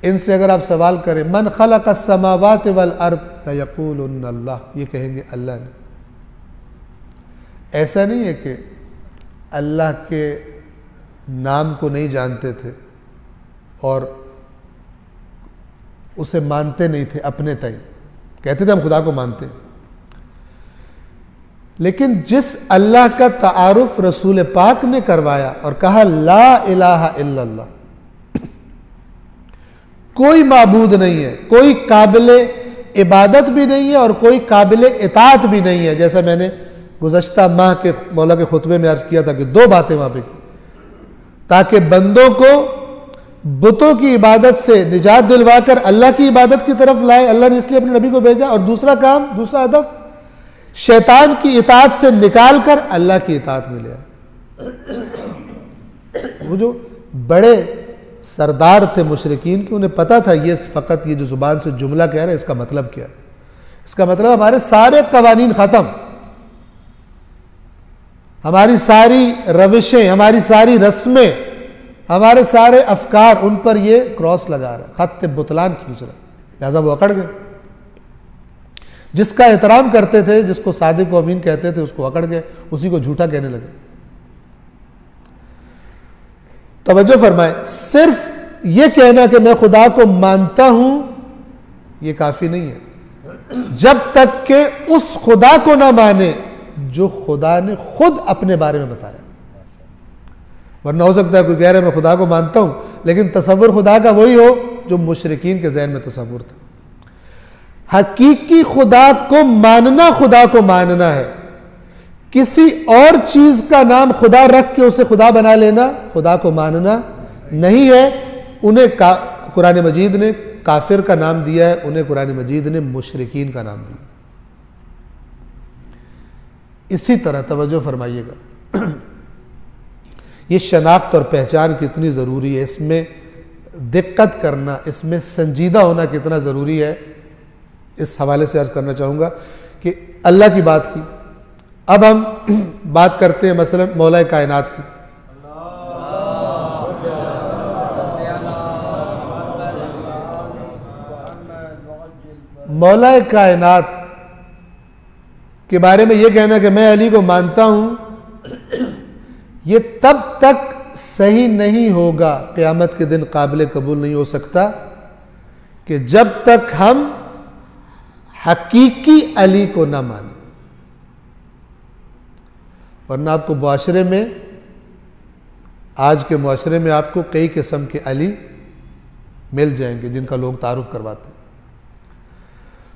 ان سے اگر آپ سوال کریں من خلق السماوات والارض، لَيَقُولُنَّ اللَّهُ، یہ کہیں گے اللہ نے۔ ایسا نہیں ہے کہ اللہ کے نام کو نہیں جانتے تھے اور اسے مانتے نہیں تھے اپنے تئیں، کہتے تھے ہم خدا کو مانتے ہیں، لیکن جس اللہ کا تعارف رسول پاک نے کروایا اور کہا لا الہ الا اللہ، کوئی معبود نہیں ہے، کوئی قابل عبادت بھی نہیں ہے اور کوئی قابل اطاعت بھی نہیں ہے، جیسا میں نے گزشتہ ماہ کے مولا کے خطبے میں عرض کیا تھا کہ دو باتیں وہاں پہ، تاکہ بندوں کو بتوں کی عبادت سے نجات دلوا کر اللہ کی عبادت کی طرف لائے، اللہ نے اس لیے اپنے نبی کو بھیجا، اور دوسرا ہدف شیطان کی اطاعت سے نکال کر اللہ کی اطاعت میں لے آئے۔ وہ جو بڑے سردار تھے مشرکین کے، انہیں پتا تھا یہ جو زبان سے جملہ کہہ رہے ہیں اس کا مطلب کیا ہے۔ اس کا مطلب ہمارے سارے قوانین ختم، ہماری ساری روشیں، ہماری ساری رسمیں، ہمارے سارے افکار، ان پر یہ کراس لگا رہا ہے، خط بطلان کھینچ رہا ہے، لہذا وہ اکڑ گئے۔ جس کا احترام کرتے تھے، جس کو صادق و امین کہتے تھے، اس کو اکڑ گئے، اسی کو جھوٹا کہنے لگے۔ توجہ فرمائیں، صرف یہ کہنا کہ میں خدا کو مانتا ہوں یہ کافی نہیں ہے، جب تک کہ اس خدا کو نہ مانے جو خدا نے خود اپنے بارے میں بتایا۔ ورنہ ہو سکتا ہے کوئی کہہ رہے میں خدا کو مانتا ہوں لیکن تصور خدا کا وہی ہو جو مشرکین کے ذہن میں تصور تھا۔ حقیقی خدا کو ماننا ہے، کسی اور چیز کا نام خدا رکھ کے اسے خدا بنا لینا خدا کو ماننا نہیں ہے۔ انہیں قرآن مجید نے کافر کا نام دیا ہے، انہیں قرآن مجید نے مشرکین کا نام دیا۔ اسی طرح توجہ فرمائیے گا، یہ شناخت اور پہچان کتنی ضروری ہے، اس میں دقت کرنا، اس میں سنجیدہ ہونا کتنا ضروری ہے، اس حوالے سے عرض کرنا چاہوں گا کہ اللہ کی بات کی، اب ہم بات کرتے ہیں مثلا مولا کائنات کی۔ مولا کائنات کے بارے میں یہ کہنا کہ میں علی کو مانتا ہوں، یہ تب تک صحیح نہیں ہوگا، قیامت کے دن قابل قبول نہیں ہو سکتا کہ جب تک ہم حقیقی علی کو نہ مانیں۔ ورنہ آپ کو معاشرے میں، آج کے معاشرے میں آپ کو کئی قسم کے علی مل جائیں گے جن کا لوگ تعارف کرواتے ہیں۔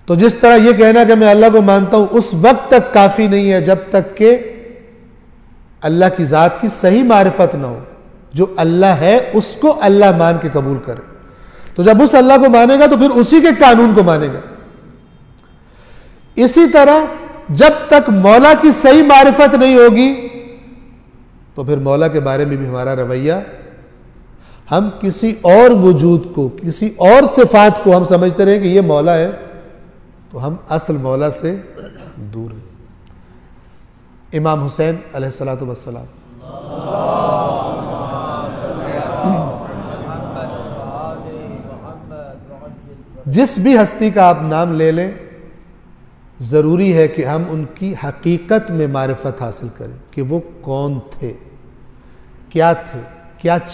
تو جس طرح یہ کہنا کہ میں اللہ کو مانتا ہوں اس وقت تک کافی نہیں ہے جب تک کہ اللہ کی ذات کی صحیح معرفت نہ ہو، جو اللہ ہے اس کو اللہ مان کے قبول کرے۔ تو جب اس اللہ کو مانے گا تو پھر اسی کے قانون کو مانے گا۔ اسی طرح جب تک مولا کی صحیح معرفت نہیں ہوگی تو تو پھر مولا کے بارے میں بھی ہمارا رویہ، ہم کسی اور وجود کو، کسی اور صفات کو ہم سمجھتے رہے کہ یہ مولا ہے، تو ہم اصل مولا سے دور ہیں۔ امام حسین علیہ الصلوۃ والسلام جس بھی ہستی کا آپ نام لے لیں، ضروری ہے کہ ہم ان کی حقیقت میں معرفت حاصل کریں کہ وہ کون تھے، کیا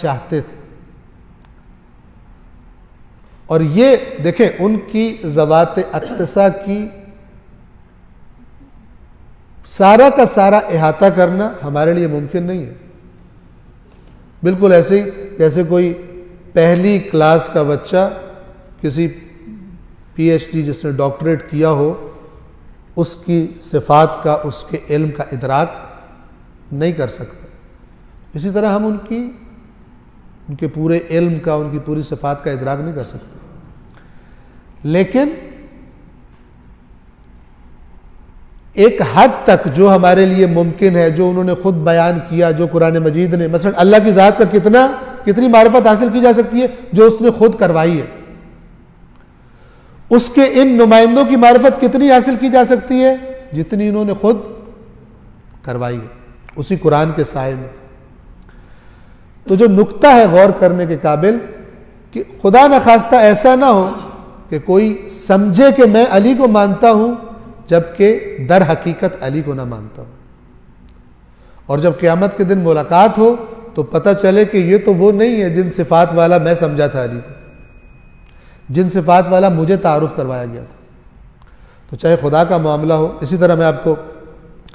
چاہتے تھے۔ اور یہ دیکھیں، ان کی ذوات اقتسا کی سارا کا سارا احاطہ کرنا ہمارے لیے ممکن نہیں ہے۔ بالکل ایسے ہی جیسے کوئی پہلی کلاس کا بچہ کسی پی ایچ ڈی جس نے ڈاکٹریٹ کیا ہو، اس کی صفات کا، اس کے علم کا ادراک نہیں کر سکتا، اسی طرح ہم ان کے پورے علم کا، ان کی پوری صفات کا ادراک نہیں کر سکتے۔ لیکن ایک حد تک جو ہمارے لیے ممکن ہے، جو انہوں نے خود بیان کیا، جو قرآن مجید نے، مثلا اللہ کی ذات کا کتنی معرفت حاصل کی جا سکتی ہے جو اس نے خود کروائی ہے، اس کے ان نمائندوں کی معرفت کتنی حاصل کی جا سکتی ہے جتنی انہوں نے خود کروائی ہے اسی قرآن کے سائے میں۔ تو جو نکتہ ہے غور کرنے کے قابل کہ خدا نخواستہ ایسا نہ ہو کہ کوئی سمجھے کہ میں علی کو مانتا ہوں جبکہ در حقیقت علی کو نہ مانتا ہوں، اور جب قیامت کے دن ملاقات ہو تو پتہ چلے کہ یہ تو وہ نہیں ہے جن صفات والا میں سمجھا تھا علی کو، جن صفات والا مجھے تعارف کروایا گیا تھا۔ تو چاہے خدا کا معاملہ ہو، اسی طرح میں آپ کو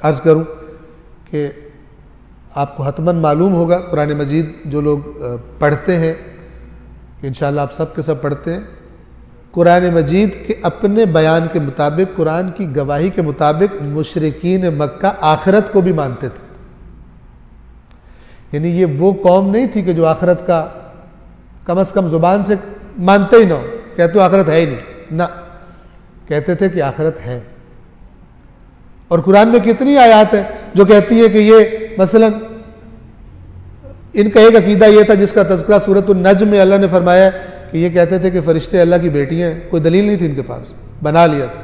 عرض کروں کہ آپ کو حتماً معلوم ہوگا، قرآن مجید جو لوگ پڑھتے ہیں، کہ انشاءاللہ آپ سب کے سب پڑھتے ہیں، قرآن مجید کے اپنے بیان کے مطابق، قرآن کی گواہی کے مطابق مشرکین مکہ آخرت کو بھی مانتے تھے۔ یعنی یہ وہ قوم نہیں تھی کہ جو آخرت کا کم از کم زبان سے مانتے ہی نہ ہو، کہتے ہو آخرت ہے ہی نہیں، نہ، کہتے تھے کہ آخرت ہے۔ اور قرآن میں کتنی آیات ہیں جو کہتی ہے کہ یہ مثلا ان کا ایک عقیدہ یہ تھا جس کا تذکرہ سورۃ النجم میں اللہ نے فرمایا کہ یہ کہتے تھے کہ فرشتے اللہ کی بیٹیاں ہیں، کوئی دلیل نہیں تھی ان کے پاس، بنا لیا تھا،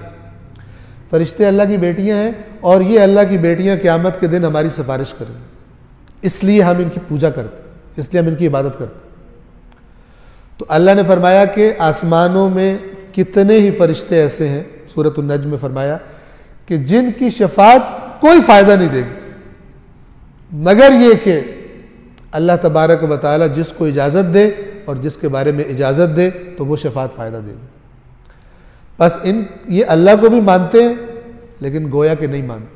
فرشتے اللہ کی بیٹیاں ہیں اور یہ اللہ کی بیٹیاں قیامت کے دن ہماری سفارش کریں، اس لیے ہم ان کی پوجا کرتے ہیں، اس لیے ہم ان کی عبادت کرتے ہیں۔ تو اللہ نے فرمایا کہ آسمانوں میں کتنے ہی فرشتے ایسے ہیں، سورۃ النجم میں فرمایا کہ جن کی شفاعت کوئی فائدہ نہیں دے گی مگر یہ کہ اللہ تبارک و تعالی جس کو اجازت دے اور جس کے بارے میں اجازت دے تو وہ شفاعت فائدہ دے گی۔ بس یہ اللہ کو بھی مانتے ہیں لیکن گویا کہ نہیں مانتے،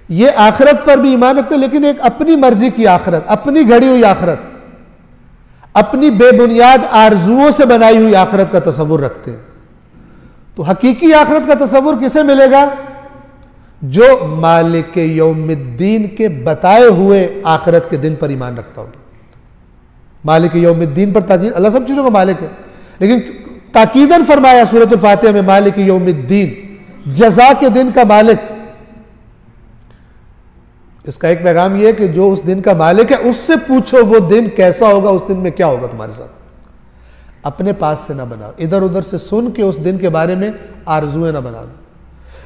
یہ آخرت پر بھی ایمان رکھتے ہیں لیکن ایک اپنی مرضی کی آخرت، اپنی گھڑی ہوئی آخرت، اپنی بے بنیاد آرزوؤں سے بنائی ہوئی آخرت کا تصور رکھتے ہیں۔ تو حقیقی آخرت کا تصور کسے ملے گا؟ جو مالک یوم الدین کے بتائے ہوئے آخرت کے دن پر ایمان رکھتا ہوگا۔ مالک یوم الدین پر تاکید، اللہ سب چیزوں کا مالک ہے، لیکن تاکیداً فرمایا سورۃ الفاتحہ میں مالک یوم الدین، جزا کے دن کا مالک۔ اس کا ایک پیغام یہ ہے کہ جو اس دن کا مالک ہے اس سے پوچھو وہ دن کیسا ہوگا، اس دن میں کیا ہوگا تمہارے ساتھ، اپنے پاس سے نہ بناؤ، ادھر ادھر سے سن کے اس دن کے بارے میں آرزویں نہ بنا لو،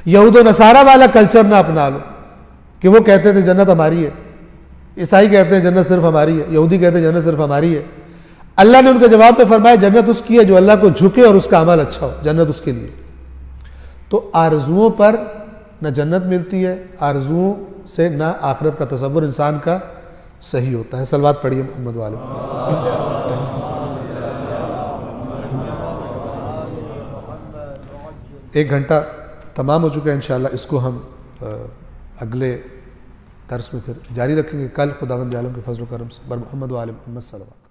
یہود و نصارہ والا کلچر نہ اپنا لو کہ وہ کہتے تھے جنت ہماری ہے، عیسائی کہتے ہیں جنت صرف ہماری ہے، یہودی کہتے ہیں جنت صرف ہماری ہے۔ اللہ نے ان کے جواب میں فرمایا جنت اس کی ہے جو اللہ کو جھکے اور اس کا عمل اچھا ہو، جنت اس کے لیے۔ تو آرزوؤں پر نہ جنت ملتی ہے، آرزوؤں سے نہ آخرت کا تصور انسان کا صحیح ہوتا ہے۔ صلوات پڑھیے محمد والے۔ ایک گھنٹہ تمام ہو چکا ہے، انشاءاللہ اس کو ہم اگلے درس میں پھر جاری رکھیں گے کل، خداوند عالم کے فضل و کرم سے، بر محمد و آل محمد صلوات۔